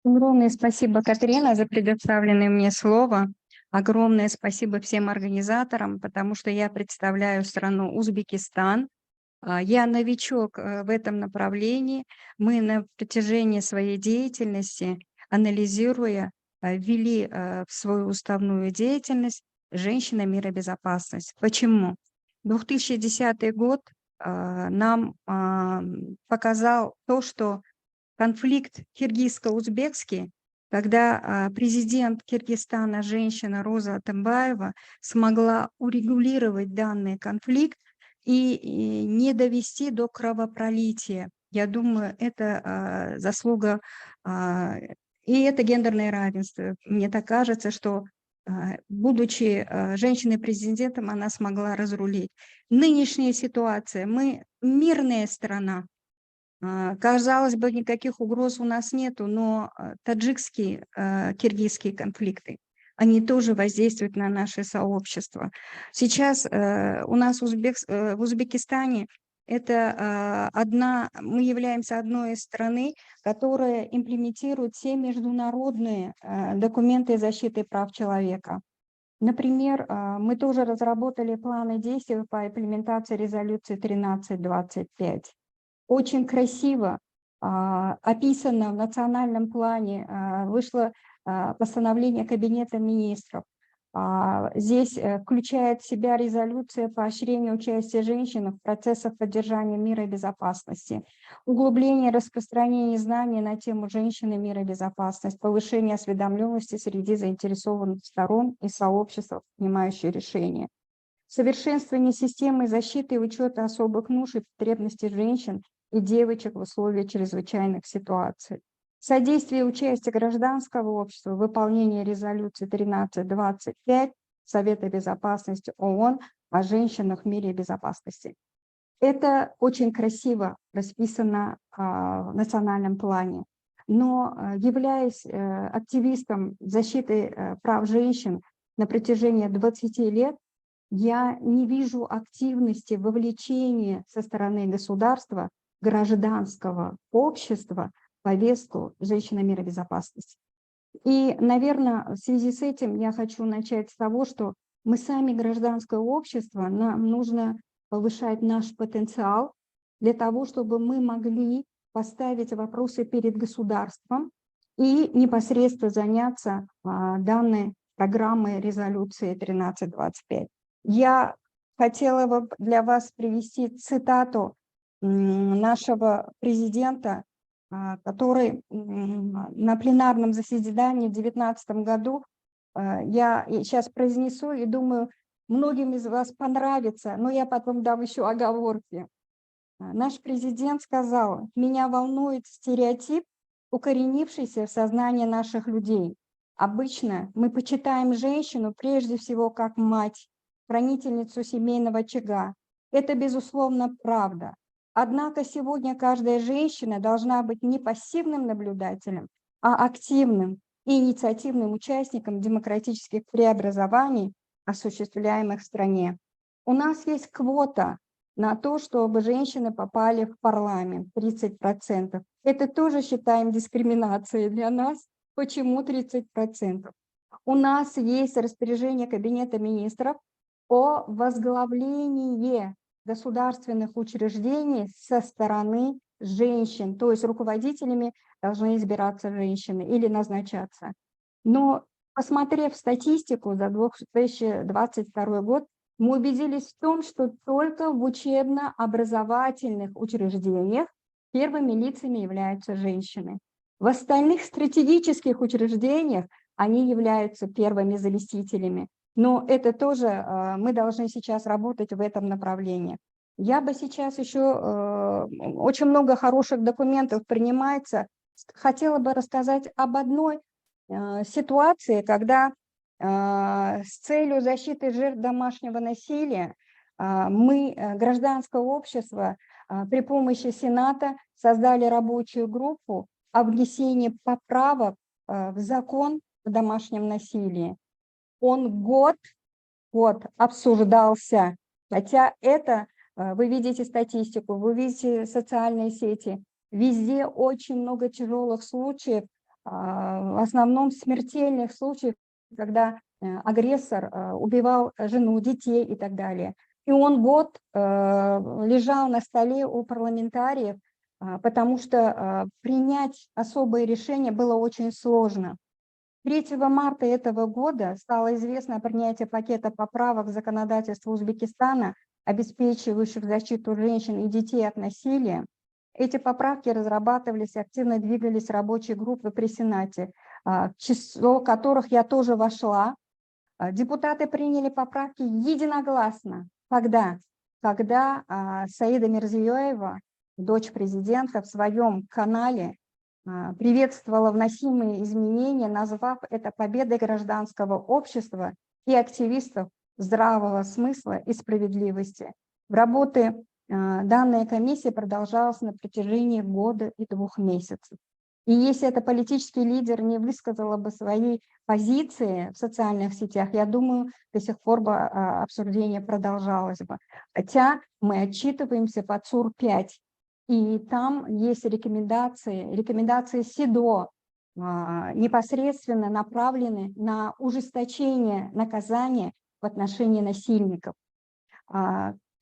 Огромное спасибо, Катрина, за предоставленное мне слово. Огромное спасибо всем организаторам, потому что я представляю страну Узбекистан. Я новичок в этом направлении. Мы на протяжении своей деятельности, анализируя, ввели в свою уставную деятельность «Женщина, мир и безопасность». Почему? 2010 год нам показал то, что конфликт киргизско-узбекский, когда президент Киргизстана, женщина Роза Атамбаева, смогла урегулировать данный конфликт и не довести до кровопролития. Я думаю, это заслуга, и это гендерное равенство. Мне так кажется, что, будучи женщиной-президентом, она смогла разрулить. Нынешняя ситуация, мы мирная страна. Казалось бы, никаких угроз у нас нету, но таджикские, киргизские конфликты, они тоже воздействуют на наше сообщество. Сейчас у нас в Узбекистане мы являемся одной из стран, которая имплементирует все международные документы защиты прав человека. Например, мы тоже разработали планы действий по имплементации резолюции 1325. Очень красиво описано в национальном плане, вышло постановление Кабинета министров. Здесь включает в себя резолюция поощрения участия женщин в процессах поддержания мира и безопасности, углубление распространения знаний на тему женщины, мира и безопасность, повышение осведомленности среди заинтересованных сторон и сообществ, принимающих решения, совершенствование системы защиты и учета особых нужд и потребностей женщин и девочек в условиях чрезвычайных ситуаций, содействие и участие гражданского общества в выполнении резолюции 1325 Совета безопасности ООН о женщинах в мире и безопасности. Это очень красиво расписано в национальном плане. Но являясь активистом защиты прав женщин на протяжении 20 лет, я не вижу активности, вовлечения со стороны государства, гражданского общества в повестку «Женщина, мир и безопасность». И, наверное, в связи с этим я хочу начать с того, что мы сами, гражданское общество, нам нужно повышать наш потенциал для того, чтобы мы могли поставить вопросы перед государством и непосредственно заняться данной программы резолюции 1325. Я хотела бы для вас привести цитату нашего президента, который на пленарном заседании в 2019 году, я сейчас произнесу и думаю, многим из вас понравится, но я потом дам еще оговорки. Наш президент сказал: «Меня волнует стереотип, укоренившийся в сознании наших людей. Обычно мы почитаем женщину прежде всего как мать, хранительницу семейного очага. Это, безусловно, правда. Однако сегодня каждая женщина должна быть не пассивным наблюдателем, а активным и инициативным участником демократических преобразований, осуществляемых в стране. У нас есть квота на то, чтобы женщины попали в парламент, 30%. Это тоже считаем дискриминацией для нас. Почему 30%? У нас есть распоряжение Кабинета министров о возглавлении государственных учреждений со стороны женщин, то есть руководителями должны избираться женщины или назначаться. Но, посмотрев статистику за 2022 год, мы убедились в том, что только в учебно-образовательных учреждениях первыми лицами являются женщины. В остальных стратегических учреждениях они являются первыми заместителями. Но это тоже мы должны сейчас работать в этом направлении. Я бы сейчас еще, очень много хороших документов принимается, хотела бы рассказать об одной ситуации, когда с целью защиты жертв домашнего насилия мы, гражданское общество, при помощи Сената создали рабочую группу о внесении поправок в закон о домашнем насилии. Он год обсуждался, хотя это, вы видите статистику, вы видите социальные сети, везде очень много тяжелых случаев, в основном смертельных случаев, когда агрессор убивал жену, детей и так далее. И он год лежал на столе у парламентариев, потому что принять особое решение было очень сложно. 3 марта этого года стало известно о принятии пакета поправок в законодательство Узбекистана, обеспечивающих защиту женщин и детей от насилия. Эти поправки разрабатывались, активно двигались рабочие группы при Сенате, в число которых я тоже вошла. Депутаты приняли поправки единогласно. Когда Саида Мирзиёева, дочь президента, в своем канале приветствовала вносимые изменения, назвав это победой гражданского общества и активистов здравого смысла и справедливости. В работе данная комиссия продолжалась на протяжении года и 2 месяцев. И если это политический лидер не высказала бы своей позиции в социальных сетях, я думаю, до сих пор бы обсуждение продолжалось бы. Хотя мы отчитываемся по ЦУР-5, и там есть рекомендации СИДО, непосредственно направлены на ужесточение наказания в отношении насильников.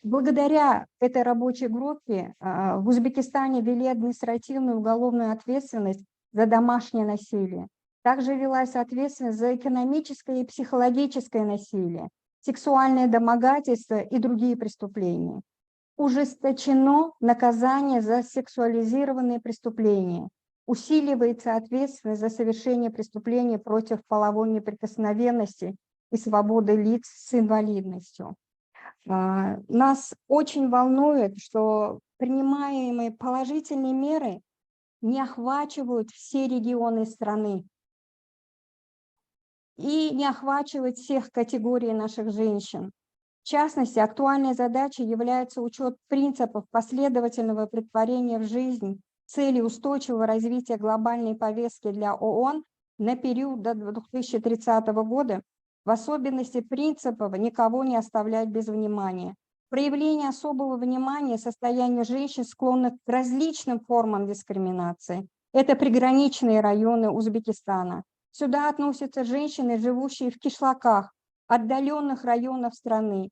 Благодаря этой рабочей группе в Узбекистане ввели административную уголовную ответственность за домашнее насилие. Также велась ответственность за экономическое и психологическое насилие, сексуальное домогательство и другие преступления. Ужесточено наказание за сексуализированные преступления. Усиливается ответственность за совершение преступлений против половой неприкосновенности и свободы лиц с инвалидностью. Нас очень волнует, что принимаемые положительные меры не охватывают все регионы страны и не охватывают всех категорий наших женщин. В частности, актуальной задачей является учет принципов последовательного претворения в жизнь цели устойчивого развития глобальной повестки для ООН на период до 2030 года, в особенности принципов «никого не оставлять без внимания». Проявление особого внимания состоянию женщин, склонных к различным формам дискриминации. Это приграничные районы Узбекистана. Сюда относятся женщины, живущие в кишлаках, отдаленных районов страны,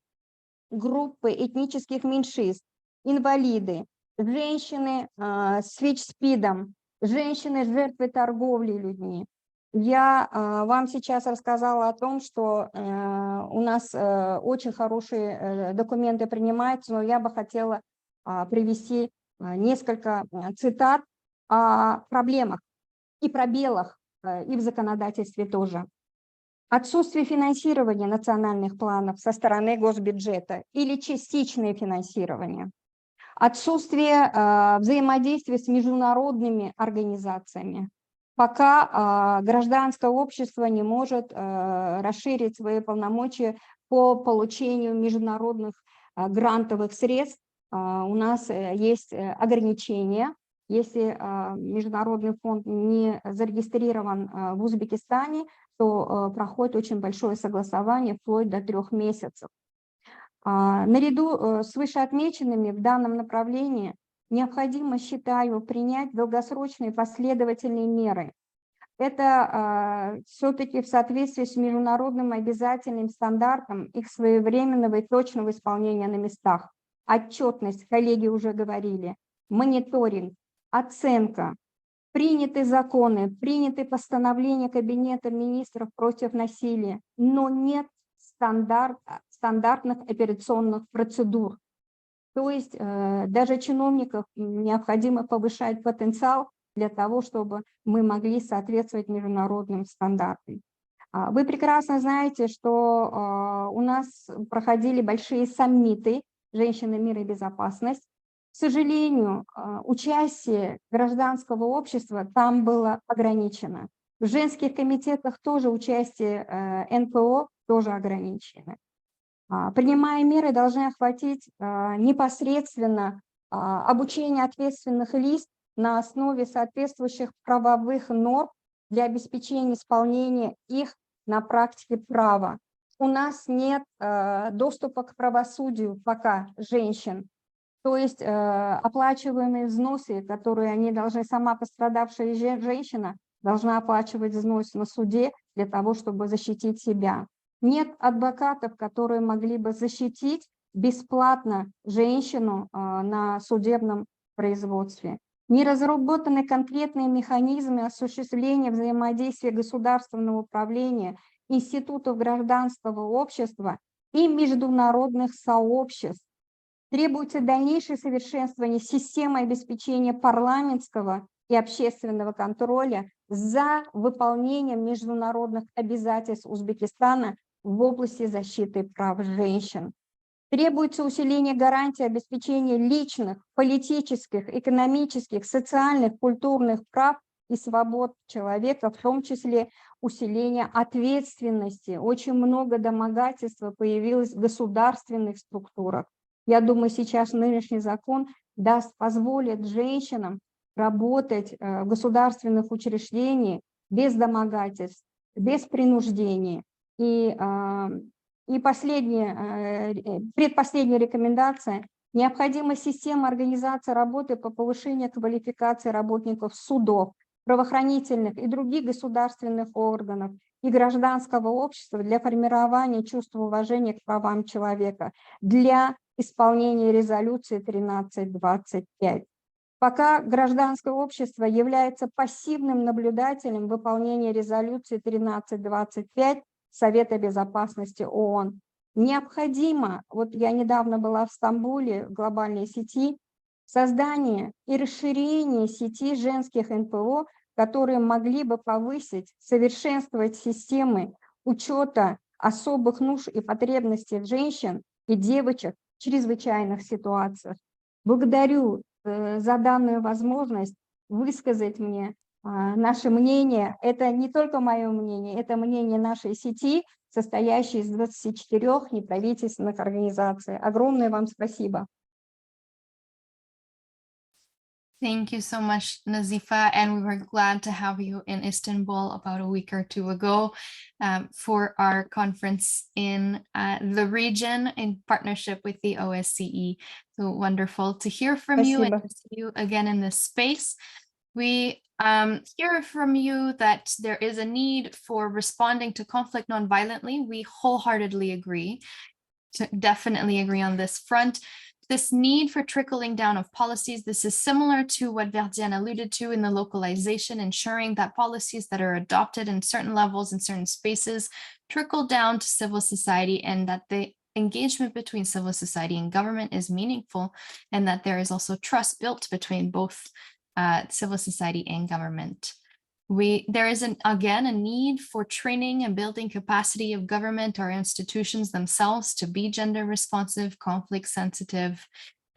группы этнических меньшинств, инвалиды, женщины с ВИЧ-СПИДом, женщины, жертвы торговли людьми. Я вам сейчас рассказала о том, что у нас очень хорошие документы принимаются, но я бы хотела привести несколько цитат о проблемах и пробелах и в законодательстве тоже. Отсутствие финансирования национальных планов со стороны госбюджета или частичное финансирование. Отсутствие взаимодействия с международными организациями. Пока гражданское общество не может расширить свои полномочия по получению международных грантовых средств, у нас есть ограничения. Если международный фонд не зарегистрирован в Узбекистане, то проходит очень большое согласование вплоть до 3 месяцев. Наряду с вышеотмеченными в данном направлении необходимо, считаю, принять долгосрочные последовательные меры. Это все-таки в соответствии с международным обязательным стандартом их своевременного и точного исполнения на местах. Отчетность, коллеги уже говорили, мониторинг, оценка, приняты законы, приняты постановления Кабинета министров против насилия, но нет стандартных операционных процедур. То есть даже чиновников необходимо повышать потенциал для того, чтобы мы могли соответствовать международным стандартам. Вы прекрасно знаете, что у нас проходили большие саммиты «Женщины, мир и безопасность». К сожалению, участие гражданского общества там было ограничено. В женских комитетах тоже участие НПО тоже ограничено. Принимая меры, должны охватить непосредственно обучение ответственных лиц на основе соответствующих правовых норм для обеспечения исполнения их на практике права. У нас нет доступа к правосудию пока женщин, то есть оплачиваемые взносы, которые они должны, сама пострадавшая женщина должна оплачивать взнос на суде для того, чтобы защитить себя. Нет адвокатов, которые могли бы защитить бесплатно женщину на судебном производстве. Не разработаны конкретные механизмы осуществления взаимодействия государственного управления, институтов гражданского общества и международных сообществ. Требуется дальнейшее совершенствование системы обеспечения парламентского и общественного контроля за выполнением международных обязательств Узбекистана в области защиты прав женщин. Требуется усиление гарантий обеспечения личных, политических, экономических, социальных, культурных прав и свобод человека, в том числе усиление ответственности. Очень много домогательства появилось в государственных структурах. Я думаю, сейчас нынешний закон позволит женщинам работать в государственных учреждениях без домогательств, без принуждения. И предпоследняя рекомендация. Необходима система организации работы по повышению квалификации работников судов, правоохранительных и других государственных органов и гражданского общества для формирования чувства уважения к правам человека, для исполнения резолюции 1325. Пока гражданское общество является пассивным наблюдателем выполнения резолюции 1325 Совета безопасности ООН, необходимо, вот я недавно была в Стамбуле, в глобальной сети, создание и расширение сети женских НПО, которые могли бы повысить, совершенствовать системы учета особых нужд и потребностей женщин и девочек в чрезвычайных ситуациях. Благодарю за данную возможность высказать мне наше мнение. Это не только мое мнение, это мнение нашей сети, состоящей из 24 неправительственных организаций. Огромное вам спасибо. Thank you so much, Nazifa, and we were glad to have you in Istanbul about a week or two ago for our conference in the region in partnership with the OSCE. So wonderful to hear from you and to see you again in this space. We hear from you that there is a need for responding to conflict nonviolently. We wholeheartedly agree, definitely agree on this front. this need for trickling down of policies, this is similar to what Verdiane alluded to in the localization, ensuring that policies that are adopted in certain levels in certain spaces trickle down to civil society, and that the engagement between civil society and government is meaningful, and that there is also trust built between both civil society and government. There is again a need for training and building capacity of government or institutions themselves to be gender responsive, conflict sensitive,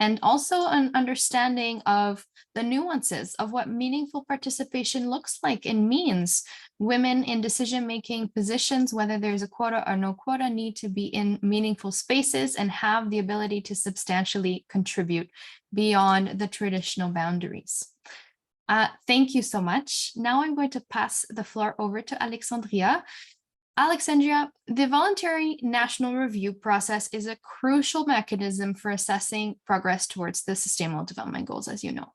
and also an understanding of the nuances of what meaningful participation looks like and means. Women in decision-making positions, whether there's a quota or no quota, need to be in meaningful spaces and have the ability to substantially contribute beyond the traditional boundaries. Thank you so much. Now I'm going to pass the floor over to Alexandria. Alexandria, the voluntary national review process is a crucial mechanism for assessing progress towards the Sustainable Development Goals, as you know.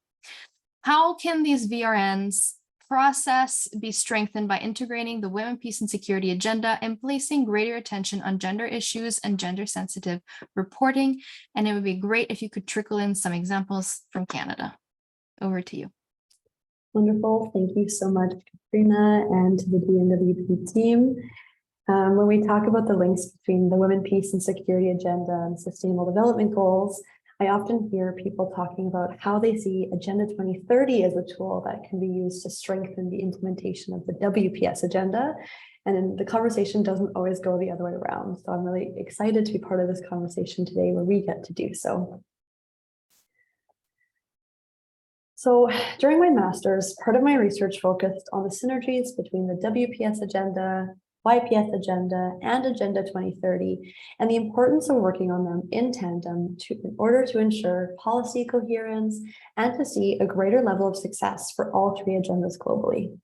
How can these VRNs process be strengthened by integrating the Women, Peace, and Security agenda and placing greater attention on gender issues and gender-sensitive reporting? And it would be great if you could trickle in some examples from Canada. Over to you. Wonderful. Thank you so much, Katrina, and to the GNWP team. When we talk about the links between the Women, Peace, and Security agenda and Sustainable Development Goals, I often hear people talking about how they see Agenda 2030 as a tool that can be used to strengthen the implementation of the WPS agenda. And the conversation doesn't always go the other way around. So I'm really excited to be part of this conversation today where we get to do so. So during my master's, part of my research focused on the synergies between the WPS agenda, YPS agenda, and Agenda 2030, and the importance of working on them in tandem in order to ensure policy coherence and to see a greater level of success for all three agendas globally.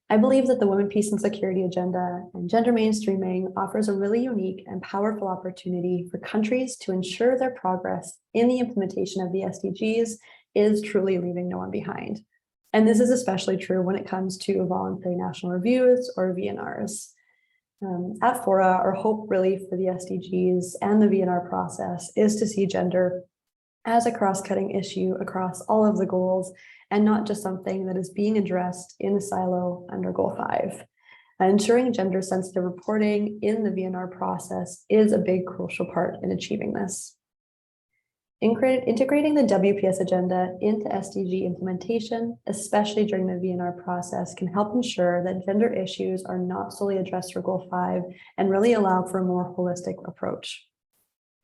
I believe that the Women, Peace, and Security agenda and gender mainstreaming offers a really unique and powerful opportunity for countries to ensure their progress in the implementation of the SDGs is truly leaving no one behind. And this is especially true when it comes to voluntary national reviews or VNRs. At Fora, our hope really for the SDGs and the VNR process is to see gender as a cross-cutting issue across all of the goals and not just something that is being addressed in a silo under Goal 5. Ensuring gender-sensitive reporting in the VNR process is a big crucial part in achieving this. Integrating the WPS agenda into SDG implementation, especially during the VNR process, can help ensure that gender issues are not solely addressed for Goal 5 and really allow for a more holistic approach.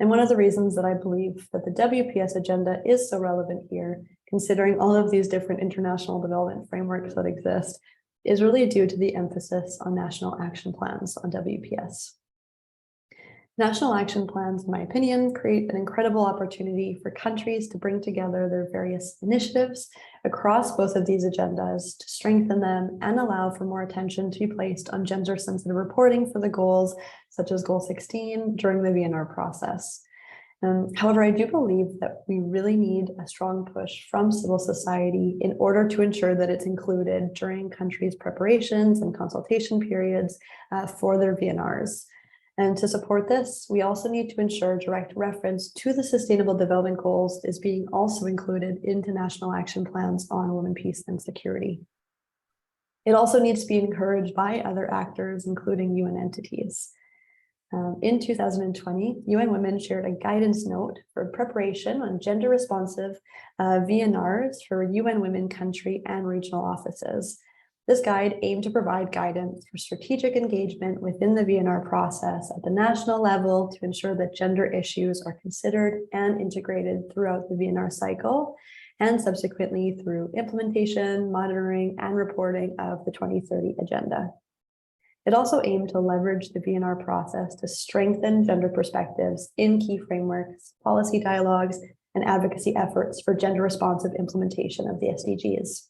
And one of the reasons that I believe that the WPS agenda is so relevant here, considering all of these different international development frameworks that exist, is really due to the emphasis on national action plans on WPS. National action plans, in my opinion, create an incredible opportunity for countries to bring together their various initiatives across both of these agendas to strengthen them and allow for more attention to be placed on gender-sensitive reporting for the goals, such as Goal 16, during the VNR process. However, I do believe that we really need a strong push from civil society in order to ensure that it's included during countries' preparations and consultation periods for their VNRs. And to support this, we also need to ensure direct reference to the Sustainable Development Goals is being also included into national action plans on women, peace, and security. It also needs to be encouraged by other actors, including UN entities. In 2020, UN Women shared a guidance note for preparation on gender-responsive VNRs for UN Women country and regional offices. This guide aimed to provide guidance for strategic engagement within the VNR process at the national level to ensure that gender issues are considered and integrated throughout the VNR cycle, and subsequently through implementation, monitoring, and reporting of the 2030 agenda. It also aimed to leverage the VNR process to strengthen gender perspectives in key frameworks, policy dialogues, and advocacy efforts for gender-responsive implementation of the SDGs.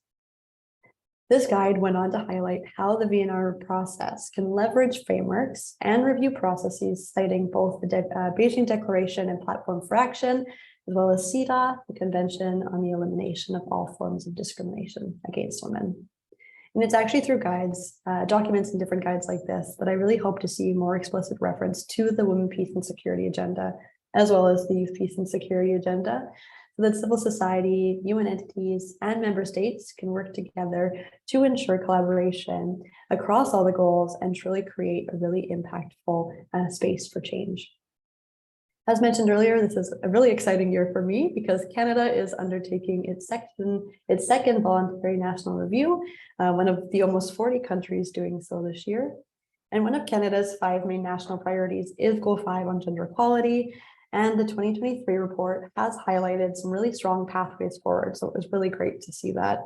This guide went on to highlight how the VNR process can leverage frameworks and review processes, citing both the Beijing Declaration and Platform for Action, as well as CEDAW, the Convention on the Elimination of All Forms of Discrimination Against Women. And it's actually through guides, documents and different guides like this that I really hope to see more explicit reference to the Women, Peace, and Security agenda as well as the Youth, Peace and Security Agenda, so that civil society, UN entities, and member states can work together to ensure collaboration across all the goals and truly create a really impactful space for change. As mentioned earlier, this is a really exciting year for me because Canada is undertaking its second voluntary national review, one of the almost 40 countries doing so this year. And one of Canada's 5 main national priorities is Goal 5 on gender equality. And the 2023 report has highlighted some really strong pathways forward. So it was really great to see that.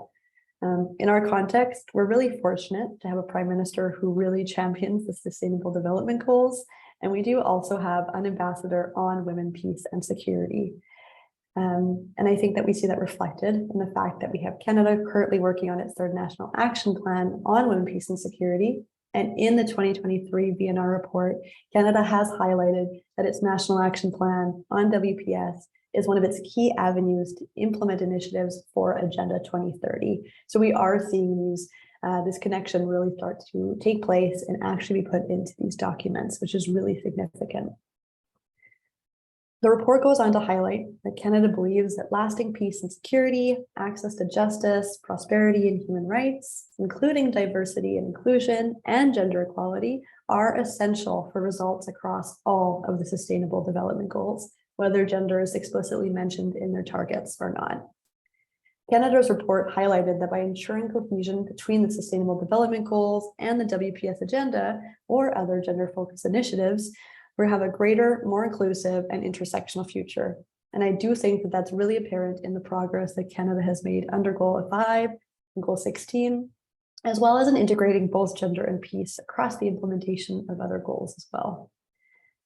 In our context, we're really fortunate to have a prime minister who really champions the Sustainable Development Goals. And we do also have an ambassador on women, peace, and security. And I think that we see that reflected in the fact that we have Canada currently working on its 3rd National Action Plan on women, peace, and security. And in the 2023 VNR report, Canada has highlighted that its National Action Plan on WPS is one of its key avenues to implement initiatives for Agenda 2030. So we are seeing this connection really start to take place and actually be put into these documents, which is really significant. The report goes on to highlight that Canada believes that lasting peace and security, access to justice, prosperity, and human rights, including diversity and inclusion and gender equality, are essential for results across all of the Sustainable Development Goals, whether gender is explicitly mentioned in their targets or not. Canada's report highlighted that by ensuring cohesion between the Sustainable Development Goals and the WPS agenda or other gender-focused initiatives, we have a greater, more inclusive and intersectional future. And I do think that that's really apparent in the progress that Canada has made under Goal 5 and Goal 16, as well as in integrating both gender and peace across the implementation of other goals as well.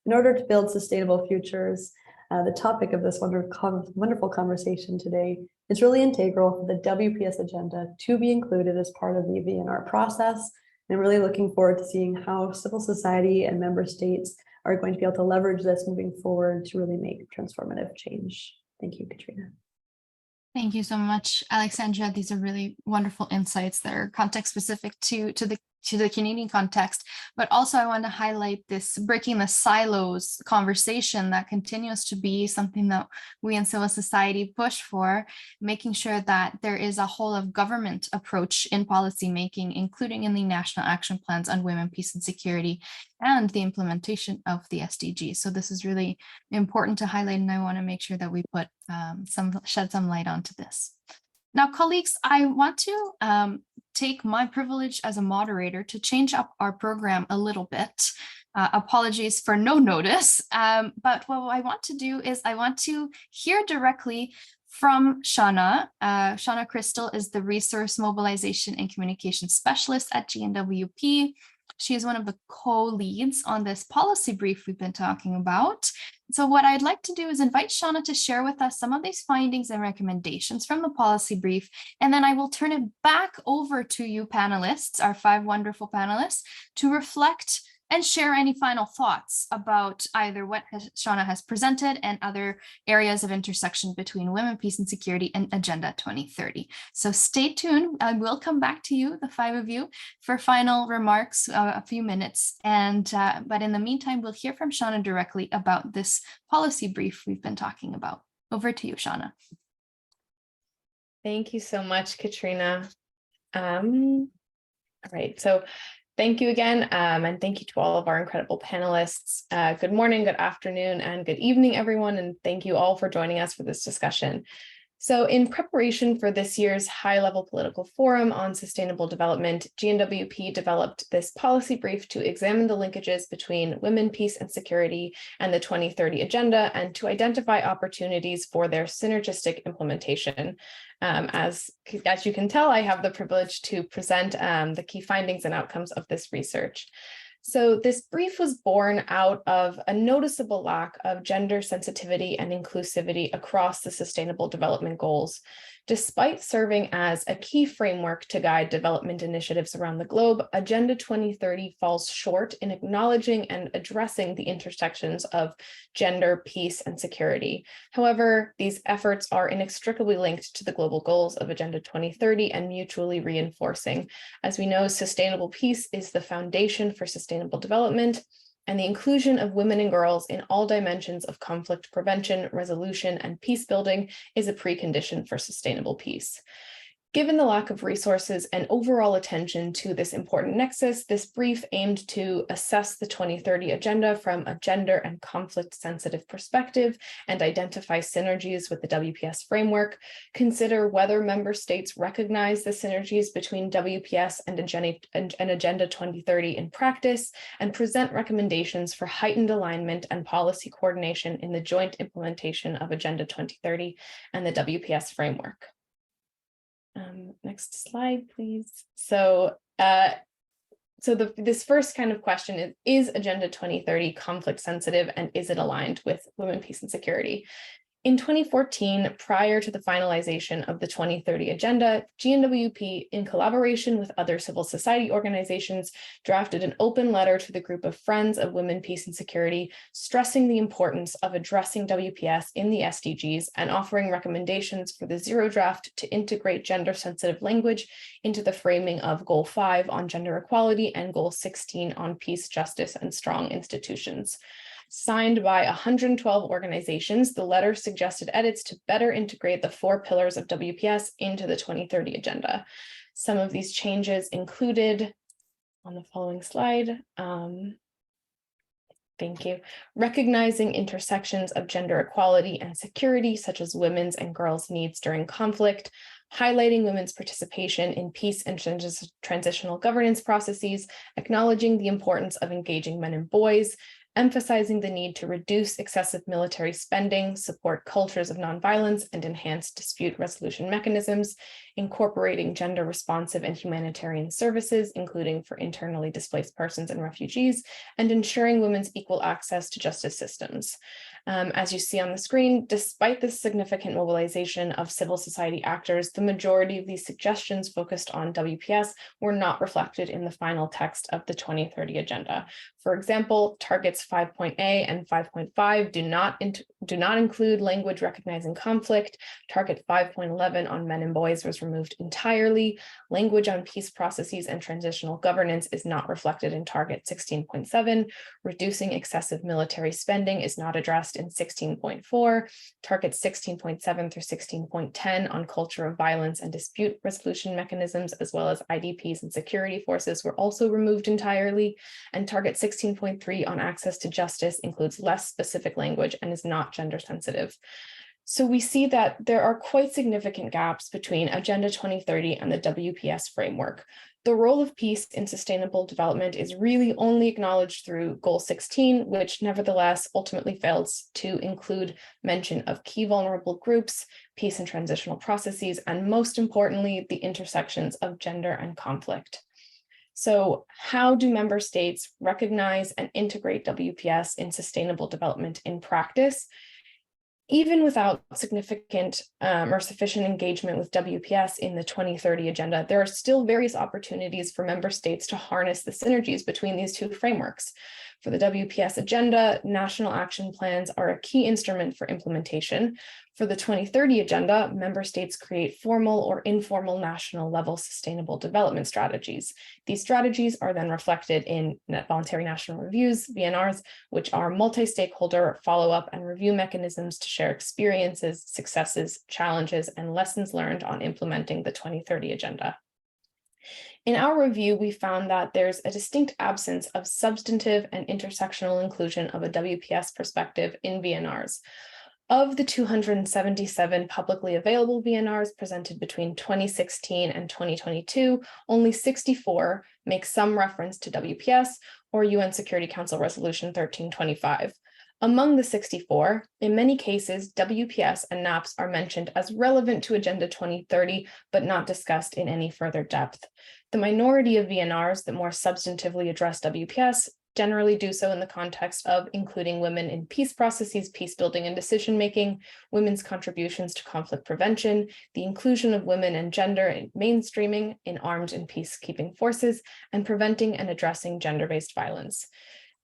In order to build sustainable futures, the topic of this wonderful conversation today is really integral for the WPS agenda to be included as part of the VNR process. And I'm really looking forward to seeing how civil society and member states are going to be able to leverage this moving forward to really make transformative change. Thank you, Katrina. Thank you so much, Alexandra. These are really wonderful insights that are context specific to the Canadian context, but also I want to highlight this breaking the silos conversation that continues to be something that we in civil society push for, making sure that there is a whole of government approach in policy making, including in the national action plans on women, peace and security, and the implementation of the SDGs. So this is really important to highlight, and I want to make sure that we put shed some light onto this. Now, colleagues, I want to take my privilege as a moderator to change up our program a little bit. Apologies for no notice, but what I want to do is I want to hear directly from Shauna. Shauna Crystal is the Resource Mobilization and Communication Specialist at GNWP. She is one of the co-leads on this policy brief we've been talking about. So what I'd like to do is invite Shauna to share with us some of these findings and recommendations from the policy brief, and then I will turn it back over to you panelists, our 5 wonderful panelists, to reflect and share any final thoughts about either what Shauna has presented and other areas of intersection between women, peace and security and Agenda 2030. So stay tuned. I will come back to you, the 5 of you, for final remarks, a few minutes. But in the meantime, we'll hear from Shauna directly about this policy brief we've been talking about. Over to you, Shauna. Thank you so much, Katrina. All right, so thank you again, and thank you to all of our incredible panelists. Good morning, good afternoon, and good evening, everyone, and thank you all for joining us for this discussion. So in preparation for this year's high-level political forum on sustainable development, GNWP developed this policy brief to examine the linkages between women, peace, and security and the 2030 agenda, and to identify opportunities for their synergistic implementation. As you can tell, I have the privilege to present the key findings and outcomes of this research. So this brief was born out of a noticeable lack of gender sensitivity and inclusivity across the Sustainable Development Goals. Despite serving as a key framework to guide development initiatives around the globe, Agenda 2030 falls short in acknowledging and addressing the intersections of gender, peace, and security. However, these efforts are inextricably linked to the global goals of Agenda 2030 and mutually reinforcing. As we know, sustainable peace is the foundation for sustainable development, and the inclusion of women and girls in all dimensions of conflict prevention, resolution, and peace building is a precondition for sustainable peace. Given the lack of resources and overall attention to this important nexus, this brief aimed to assess the 2030 agenda from a gender and conflict-sensitive perspective and identify synergies with the WPS framework, consider whether member states recognize the synergies between WPS and Agenda 2030 in practice, and present recommendations for heightened alignment and policy coordination in the joint implementation of Agenda 2030 and the WPS framework. Next slide, please. So, this first kind of question is Agenda 2030 conflict sensitive, and is it aligned with women, peace, and security? In 2014, prior to the finalization of the 2030 agenda, GNWP, in collaboration with other civil society organizations, drafted an open letter to the group of Friends of Women, Peace, and Security, stressing the importance of addressing WPS in the SDGs and offering recommendations for the Zero Draft to integrate gender-sensitive language into the framing of Goal 5 on gender equality and Goal 16 on peace, justice, and strong institutions. Signed by 112 organizations, the letter suggested edits to better integrate the 4 pillars of WPS into the 2030 agenda. Some of these changes included, on the following slide, thank you, recognizing intersections of gender equality and security, such as women's and girls' needs during conflict, highlighting women's participation in peace and transitional governance processes, acknowledging the importance of engaging men and boys, emphasizing the need to reduce excessive military spending, support cultures of nonviolence, and enhance dispute resolution mechanisms, incorporating gender responsive and humanitarian services, including for internally displaced persons and refugees, and ensuring women's equal access to justice systems. As you see on the screen, despite this significant mobilization of civil society actors, the majority of these suggestions focused on WPS were not reflected in the final text of the 2030 agenda. For example, targets 5.A and 5.5 do not include language recognizing conflict. Target 5.11 on men and boys was removed entirely. Language on peace processes and transitional governance is not reflected in target 16.7. Reducing excessive military spending is not addressed in 16.4. Targets 16.7 through 16.10 on culture of violence and dispute resolution mechanisms, as well as IDPs and security forces, were also removed entirely. And target 16.3 on access to justice includes less specific language and is not gender sensitive. So we see that there are quite significant gaps between Agenda 2030 and the WPS framework. The role of peace in sustainable development is really only acknowledged through Goal 16, which nevertheless ultimately fails to include mention of key vulnerable groups, peace and transitional processes, and most importantly, the intersections of gender and conflict. So how do member states recognize and integrate WPS in sustainable development in practice? Even without significant or sufficient engagement with WPS in the 2030 agenda, there are still various opportunities for member states to harness the synergies between these two frameworks. For the WPS agenda, national action plans are a key instrument for implementation. For the 2030 agenda, member states create formal or informal national level sustainable development strategies. These strategies are then reflected in net voluntary national reviews, VNRs, which are multi-stakeholder follow-up and review mechanisms to share experiences, successes, challenges, and lessons learned on implementing the 2030 agenda. In our review, we found that there's a distinct absence of substantive and intersectional inclusion of a WPS perspective in VNRs. Of the 277 publicly available VNRs presented between 2016 and 2022, only 64 make some reference to WPS or UN Security Council Resolution 1325. Among the 64, in many cases, WPS and NAPs are mentioned as relevant to Agenda 2030, but not discussed in any further depth. The minority of VNRs that more substantively address WPS generally do so in the context of including women in peace processes, peace building and decision making, women's contributions to conflict prevention, the inclusion of women and gender in mainstreaming in armed and peacekeeping forces, and preventing and addressing gender-based violence.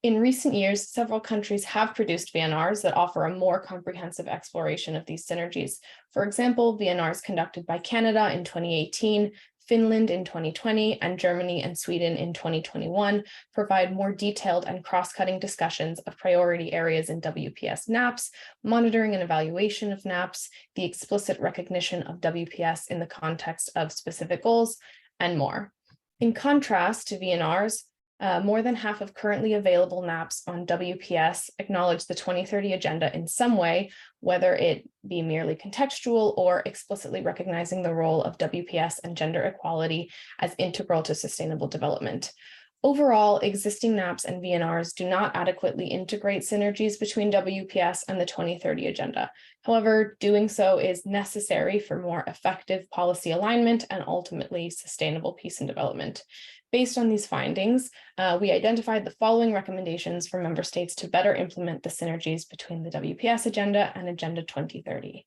In recent years, several countries have produced VNRs that offer a more comprehensive exploration of these synergies. For example, VNRs conducted by Canada in 2018, Finland in 2020, and Germany and Sweden in 2021 provide more detailed and cross-cutting discussions of priority areas in WPS NAPs, monitoring and evaluation of NAPs, the explicit recognition of WPS in the context of specific goals, and more. In contrast to VNRs, more than half of currently available NAPs on WPS acknowledge the 2030 agenda in some way, whether it be merely contextual or explicitly recognizing the role of WPS and gender equality as integral to sustainable development. Overall, existing NAPs and VNRs do not adequately integrate synergies between WPS and the 2030 agenda. However, doing so is necessary for more effective policy alignment and ultimately sustainable peace and development. Based on these findings, we identified the following recommendations for member states to better implement the synergies between the WPS agenda and Agenda 2030.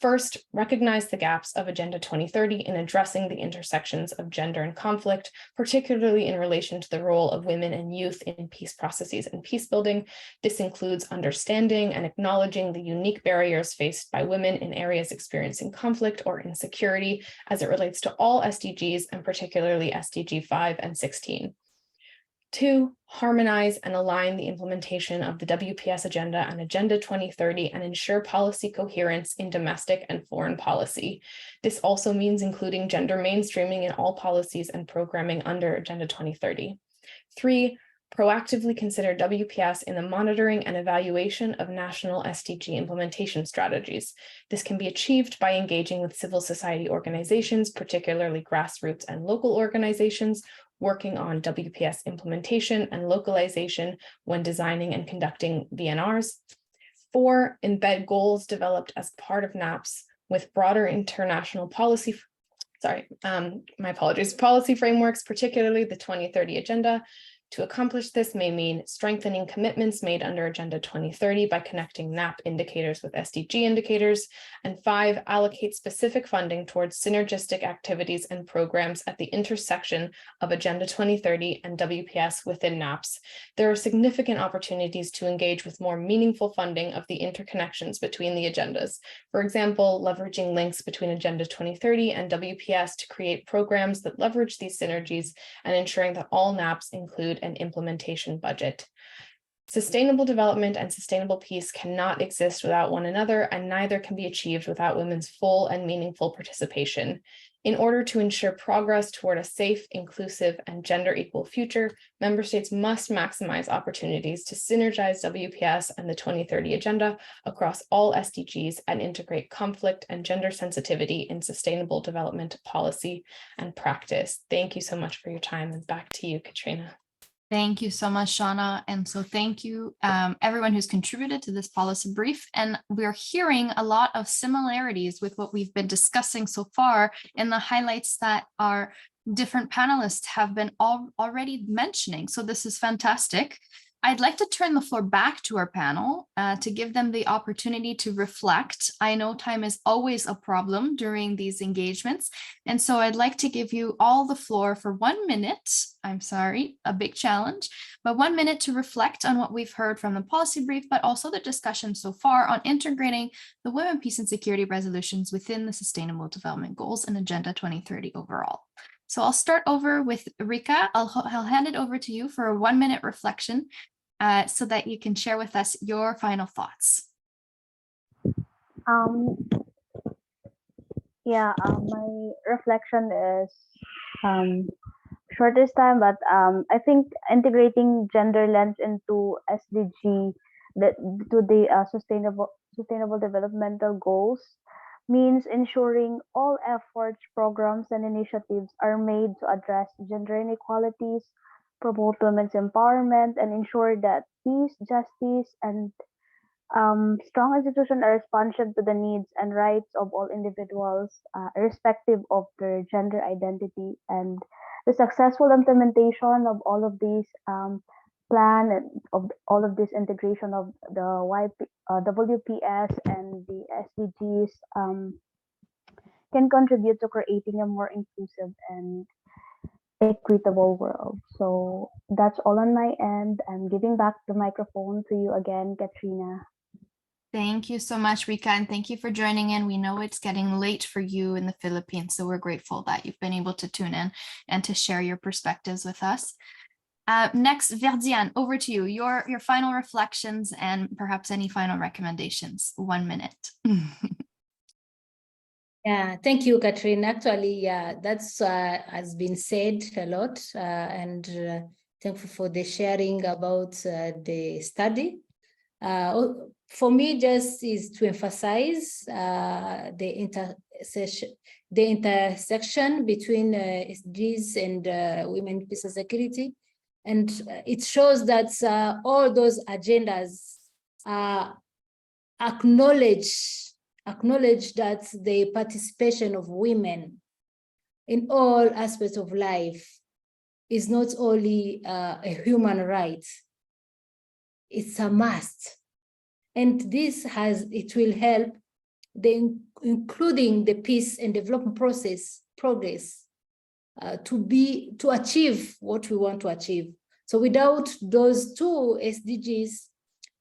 First, recognize the gaps of Agenda 2030 in addressing the intersections of gender and conflict, particularly in relation to the role of women and youth in peace processes and peace building. This includes understanding and acknowledging the unique barriers faced by women in areas experiencing conflict or insecurity as it relates to all SDGs and particularly SDG 5 and 16. 2, harmonize and align the implementation of the WPS agenda and Agenda 2030 and ensure policy coherence in domestic and foreign policy. This also means including gender mainstreaming in all policies and programming under Agenda 2030. 3, proactively consider WPS in the monitoring and evaluation of national SDG implementation strategies. This can be achieved by engaging with civil society organizations, particularly grassroots and local organizations, working on WPS implementation and localization when designing and conducting VNRs. 4, embed goals developed as part of NAPs with broader international policy, policy frameworks, particularly the 2030 agenda. To accomplish this may mean strengthening commitments made under Agenda 2030 by connecting NAP indicators with SDG indicators. And 5, allocate specific funding towards synergistic activities and programs at the intersection of Agenda 2030 and WPS within NAPs. There are significant opportunities to engage with more meaningful funding of the interconnections between the agendas. For example, leveraging links between Agenda 2030 and WPS to create programs that leverage these synergies and ensuring that all NAPs include an implementation budget. Sustainable development and sustainable peace cannot exist without one another, and neither can be achieved without women's full and meaningful participation. In order to ensure progress toward a safe, inclusive, and gender equal future, member states must maximize opportunities to synergize WPS and the 2030 agenda across all SDGs and integrate conflict and gender sensitivity in sustainable development policy and practice. Thank you so much for your time, and back to you, Katrina. Thank you so much, Shauna. And so thank you everyone who's contributed to this policy brief. And we're hearing a lot of similarities with what we've been discussing so far in the highlights that our different panelists have been already mentioning. So this is fantastic. I'd like to turn the floor back to our panel to give them the opportunity to reflect. I know time is always a problem during these engagements. And so I'd like to give you all the floor for 1 minute. I'm sorry, a big challenge, but 1 minute to reflect on what we've heard from the policy brief, but also the discussion so far on integrating the Women, Peace and Security resolutions within the Sustainable Development Goals and Agenda 2030 overall. So I'll start over with Rika. I'll hand it over to you for a 1 minute reflection so that you can share with us your final thoughts. My reflection is short this time, but I think integrating gender lens into SDG, to the sustainable developmental goals, means ensuring all efforts, programs, and initiatives are made to address gender inequalities, promote women's empowerment, and ensure that peace, justice, and strong institutions are responsive to the needs and rights of all individuals, irrespective of their gender identity. And the successful implementation of all of these plan and of all of this integration of the WPS and the SDGs can contribute to creating a more inclusive and equitable world. So that's all on my end. I'm giving back the microphone to you again, Katrina. Thank you so much, Rika, and thank you for joining in. We know it's getting late for you in the Philippines, so we're grateful that you've been able to tune in and to share your perspectives with us. Next, Verdiane, over to you. Your final reflections and perhaps any final recommendations. 1 minute. Yeah, thank you, Catherine. Actually, yeah, that's has been said a lot, and thankful for the sharing about the study. For me, just is to emphasize the intersection between SDGs and women, peace and security. And it shows that all those agendas acknowledge that the participation of women in all aspects of life is not only a human right, it's a must. And it will help including the peace and development progress to achieve what we want to achieve. So without those two SDGs,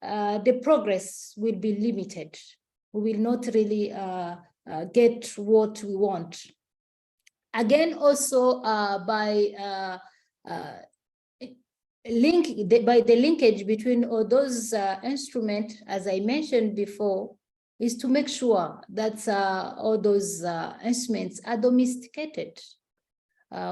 the progress will be limited. We will not really get what we want. Again, also by the linkage between all those instruments, as I mentioned before, is to make sure that all those instruments are domesticated.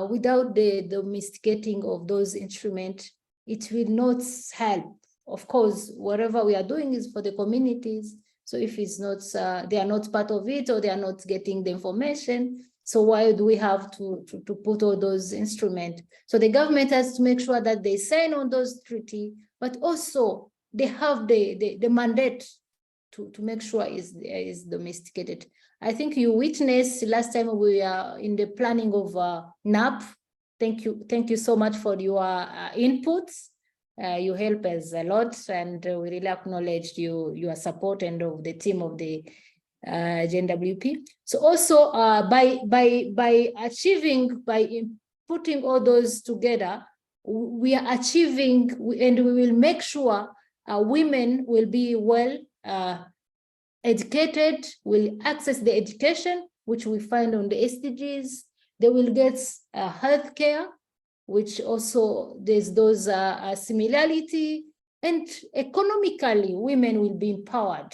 Without the domesticating of those instruments, it will not help. Of course, whatever we are doing is for the communities. So if it's not, they are not part of it, or they are not getting the information, so why do we have to put all those instruments? So the government has to make sure that they sign on those treaties, but also they have the mandate to make sure is domesticated. I think you witnessed last time we were in the planning of NAP. Thank you so much for your inputs. You help us a lot, and we really acknowledge your support and of the team of the GNWP. So also by putting all those together, we are achieving, and we will make sure women will be well educated, will access the education, which we find on the SDGs. They will get healthcare, which also there's those similarity, and economically women will be empowered.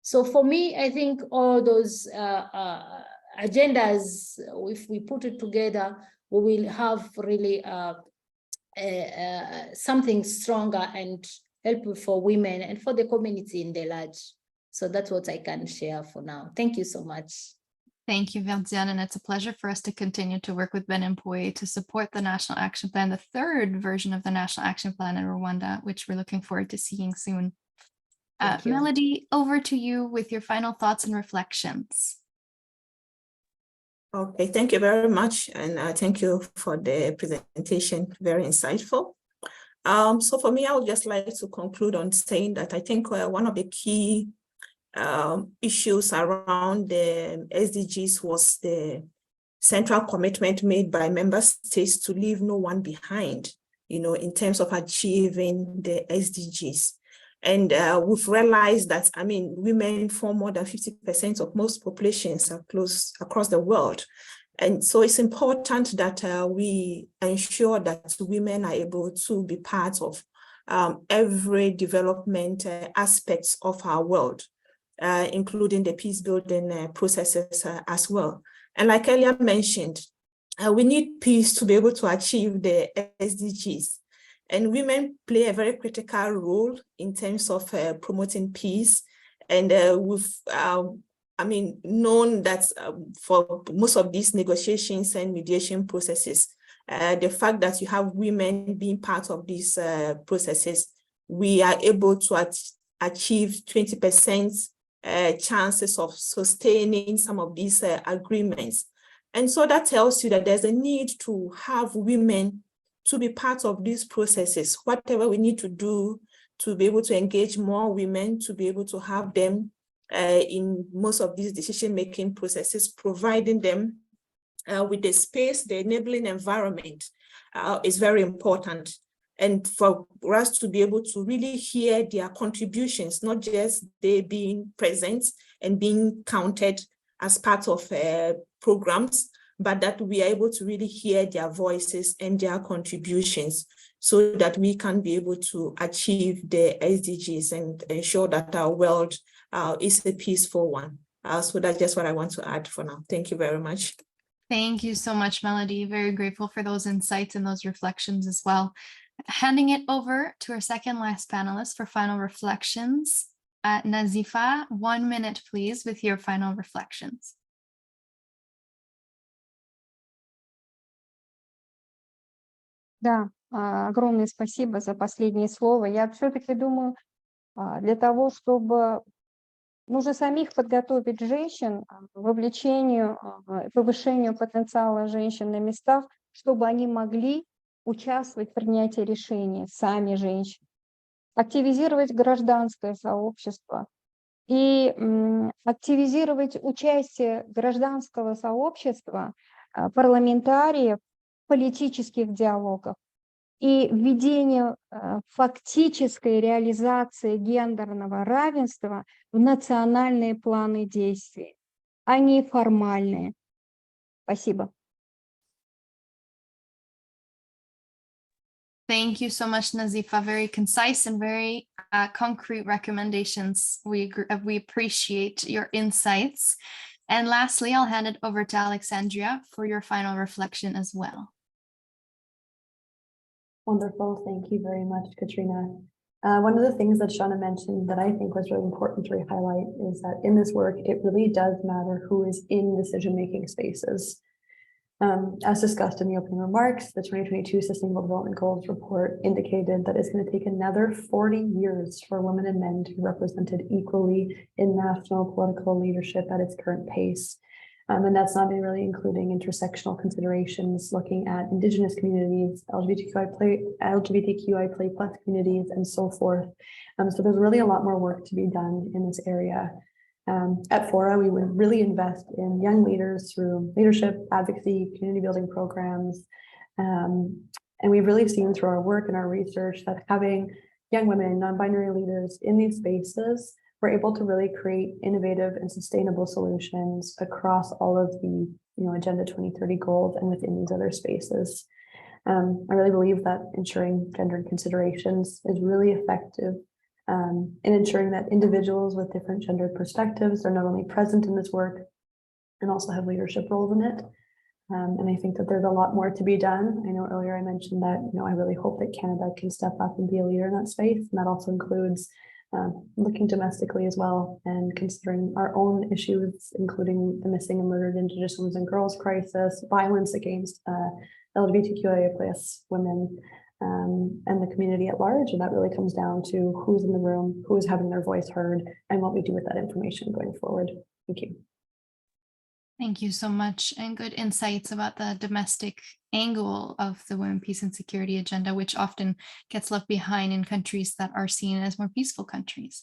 So for me, I think all those agendas, if we put it together, we will have really something stronger and helpful for women and for the community in the large. So that's what I can share for now. Thank you so much. Thank you, Verdiane, and it's a pleasure for us to continue to work with Benimpuhwe to support the National Action Plan, the third version of the National Action Plan in Rwanda, which we're looking forward to seeing soon. Melody, over to you with your final thoughts and reflections. Okay, thank you very much, and thank you for the presentation, very insightful. So for me, I would just like to conclude on saying that I think one of the key issues around the SDGs was the central commitment made by member states to leave no one behind, in terms of achieving the SDGs. And we've realized that, women form more than 50% of most populations across the world. And so it's important that we ensure that women are able to be part of every development aspects of our world, including the peace building processes as well. And like earlier mentioned, we need peace to be able to achieve the SDGs. And women play a very critical role in terms of promoting peace. And we've known that for most of these negotiations and mediation processes, the fact that you have women being part of these processes, we are able to achieve 20% chances of sustaining some of these agreements. And so that tells you that there's a need to have women to be part of these processes, whatever we need to do to be able to engage more women, to be able to have them in most of these decision-making processes, providing them with the space, the enabling environment is very important. and for us to be able to really hear their contributions, not just they being present and being counted as part of programs, but that we are able to really hear their voices and their contributions so that we can be able to achieve the SDGs and ensure that our world is a peaceful one. So that's just what I want to add for now. Thank you very much. Thank you so much, Melody. Very grateful for those insights and those reflections as well. Handing it over to our second last panelist for final reflections. Nazifa, 1 minute, please, with your final reflections. Да, огромное спасибо за последнее слово. Я все-таки думаю, для того, чтобы нужно самих подготовить женщин к вовлечению, повышению потенциала женщин на местах, чтобы они могли участвовать в принятии решений, сами женщины. Активизировать гражданское сообщество и активизировать участие гражданского сообщества, парламентариев в политических диалогах и введение фактической реализации гендерного равенства в национальные планы действий, а не формальные. Спасибо. Thank you so much, Nazifa. Very concise and very concrete recommendations. We appreciate your insights. And lastly, I'll hand it over to Alexandria for your final reflection as well. Wonderful. Thank you very much, Katrina. One of the things that Shauna mentioned that I think was really important to highlight is that in this work, it really does matter who is in decision-making spaces. As discussed in the opening remarks, the 2022 Sustainable Development Goals report indicated that it's going to take another 40 years for women and men to be represented equally in national political leadership at its current pace. And that's not really including intersectional considerations, looking at Indigenous communities, LGBTQI+ communities, and so forth. So there's really a lot more work to be done in this area. At Fora, we would really invest in young leaders through leadership, advocacy, community building programs. And we've really seen through our work and our research that having young women, non-binary leaders in these spaces, we're able to really create innovative and sustainable solutions across all of the Agenda 2030 goals and within these other spaces. I really believe that ensuring gender considerations is really effective in ensuring that individuals with different gendered perspectives are not only present in this work and also have leadership roles in it. And I think that there's a lot more to be done. I know earlier I mentioned that, I really hope that Canada can step up and be a leader in that space. And that also includes looking domestically as well and considering our own issues, including the missing and murdered Indigenous women and girls crisis, violence against LGBTQIA+ women, and the community at large. And that really comes down to who's in the room, who is having their voice heard, and what we do with that information going forward. Thank you. Thank you so much, and good insights about the domestic angle of the Women, Peace and Security agenda, which often gets left behind in countries that are seen as more peaceful countries.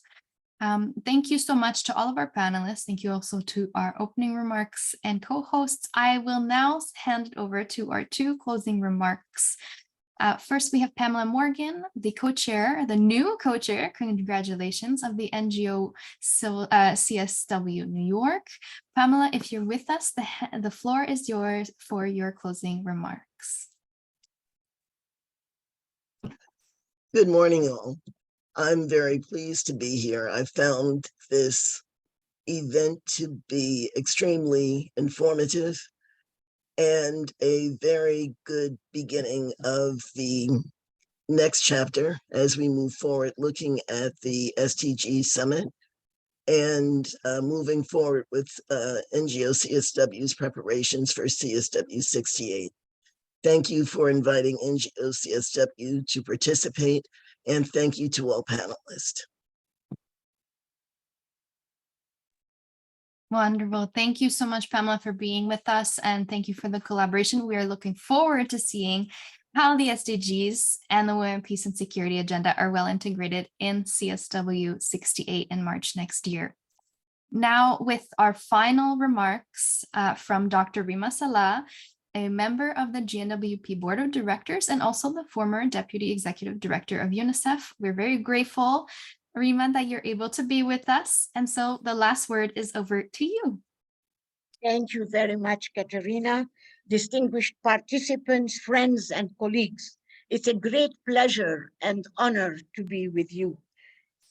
Thank you so much to all of our panelists. Thank you also to our opening remarks and co-hosts. I will now hand it over to our two closing remarks. First, we have Pamela Morgan, the co-chair, the new co-chair, congratulations, of the NGO CSW New York. Pamela, if you're with us, the floor is yours for your closing remarks. Good morning, all. I'm very pleased to be here. I found this event to be extremely informative and a very good beginning of the next chapter as we move forward, looking at the SDG Summit and moving forward with NGO CSW's preparations for CSW 68. Thank you for inviting NGO CSW to participate, and thank you to all panelists. Wonderful. Thank you so much, Pamela, for being with us, and thank you for the collaboration. We are looking forward to seeing how the SDGs and the Women, Peace and Security agenda are well integrated in CSW 68 in March next year. Now, with our final remarks from Dr. Rima Salah, a member of the GNWP Board of Directors and also the former Deputy Executive Director of UNICEF. We're very grateful, Rima, that you're able to be with us. And so the last word is over to you. Thank you very much, Katerina. Distinguished participants, friends, and colleagues, it's a great pleasure and honor to be with you.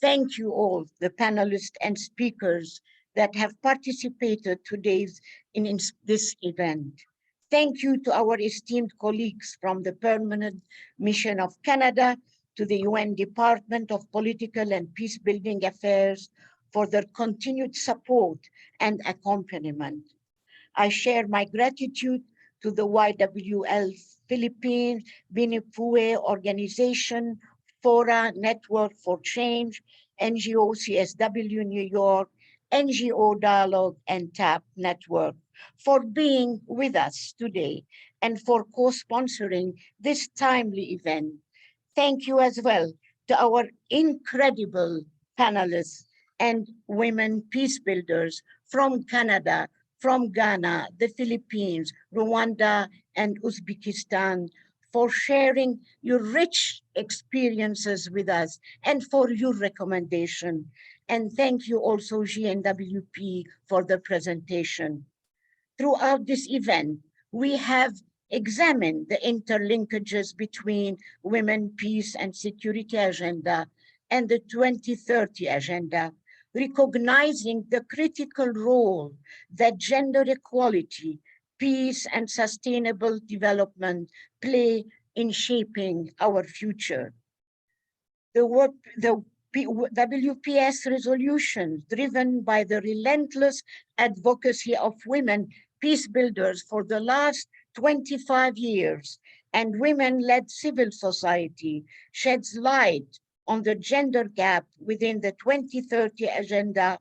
Thank you all, the panelists and speakers that have participated today in this event. Thank you to our esteemed colleagues from the Permanent Mission of Canada to the UN Department of Political and Peacebuilding Affairs for their continued support and accompaniment. I share my gratitude to the YWL Philippines, Benimpuhwe Organization, Fora Network for Change, NGO CSW New York, NGO Dialogue and TAP Network for being with us today and for co-sponsoring this timely event. Thank you as well to our incredible panelists and women peace builders from Canada, from Ghana, the Philippines, Rwanda, and Uzbekistan for sharing your rich experiences with us and for your recommendation. And thank you also GNWP for the presentation. Throughout this event, we have examined the interlinkages between Women, Peace and Security Agenda and the 2030 Agenda, recognizing the critical role that gender equality, peace, and sustainable development play in shaping our future. The WPS resolution, driven by the relentless advocacy of women peace builders for the last 25 years and women-led civil society, sheds light on the gender gap within the 2030 Agenda,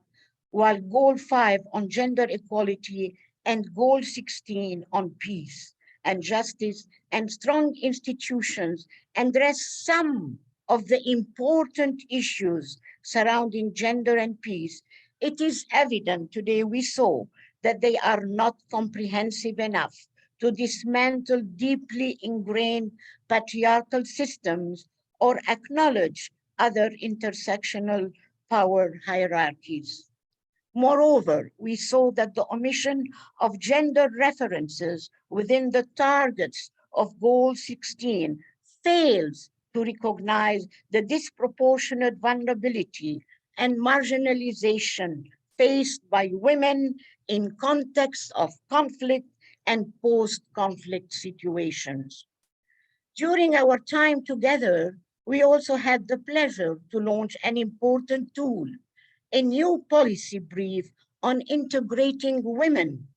while Goal 5 on gender equality and Goal 16 on peace and justice and strong institutions address some of the important issues surrounding gender and peace. It is evident today we saw that they are not comprehensive enough to dismantle deeply ingrained patriarchal systems or acknowledge other intersectional power hierarchies. Moreover, we saw that the omission of gender references within the targets of Goal 16 fails to recognize the disproportionate vulnerability and marginalization faced by women in context of conflict and post-conflict situations. During our time together, we also had the pleasure to launch an important tool, a new policy brief on integrating women,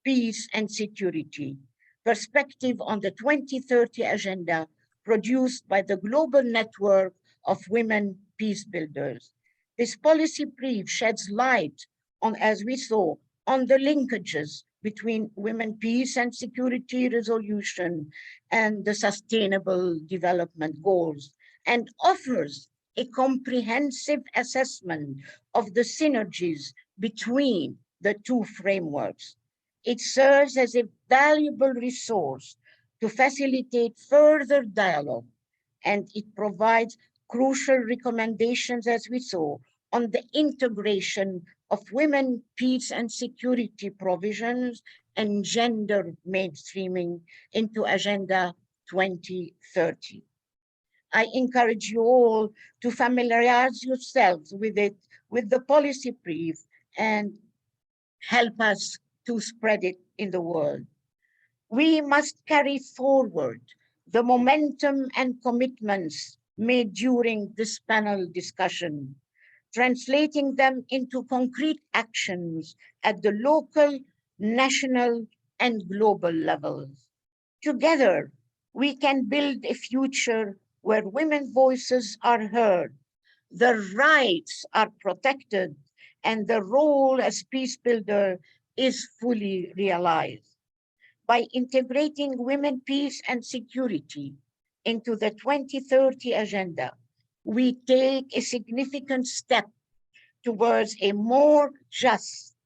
peace and security, perspective on the 2030 Agenda produced by the Global Network of Women Peace Builders. This policy brief sheds light on, as we saw, on the linkages between women, peace and security resolution and the Sustainable Development Goals, and offers a comprehensive assessment of the synergies between the two frameworks. It serves as a valuable resource to facilitate further dialogue, and it provides crucial recommendations, as we saw, on the integration of women, peace and security provisions and gender mainstreaming into Agenda 2030. I encourage you all to familiarize yourselves with it, with the policy brief, and help us to spread it in the world. We must carry forward the momentum and commitments made during this panel discussion, translating them into concrete actions at the local, national, and global levels. Together, we can build a future where women's voices are heard, their rights are protected, and their role as peace builder is fully realized. By integrating women, peace, and security into the 2030 Agenda, we take a significant step towards a more just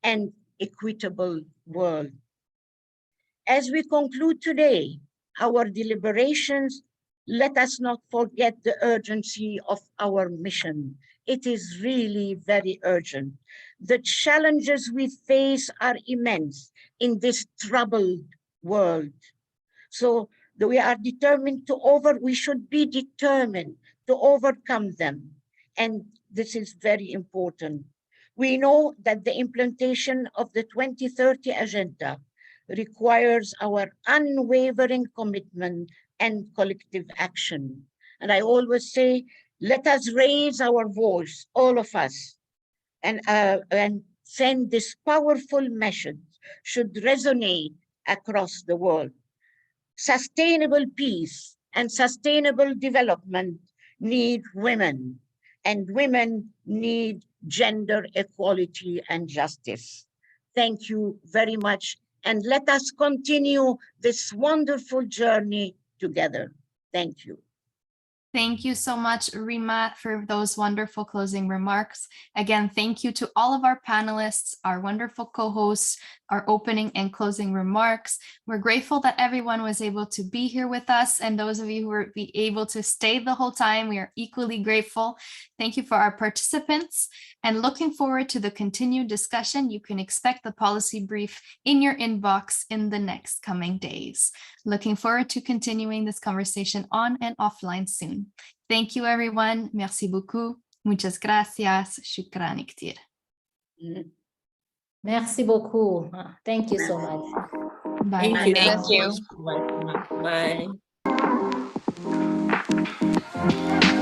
and equitable world. As we conclude today our deliberations, let us not forget the urgency of our mission. It is really very urgent. The challenges we face are immense in this troubled world. So we are determined we should be determined to overcome them. And this is very important. We know that the implementation of the 2030 agenda requires our unwavering commitment and collective action. And I always say, let us raise our voice, all of us, and send this powerful message should resonate across the world. Sustainable peace and sustainable development need women, and women need gender equality and justice. Thank you very much, and let us continue this wonderful journey together. Thank you. Thank you so much, Rima, for those wonderful closing remarks. Again, thank you to all of our panelists, our wonderful co-hosts, our opening and closing remarks. We're grateful that everyone was able to be here with us, and those of you who were able to stay the whole time, we are equally grateful. Thank you for our participants, and looking forward to the continued discussion. You can expect the policy brief in your inbox in the next coming days. Looking forward to continuing this conversation on and offline soon. Thank you, everyone. Merci beaucoup. Muchas gracias. Shukran ktir. Merci beaucoup. Thank you so much. Bye. Thank you. Bye.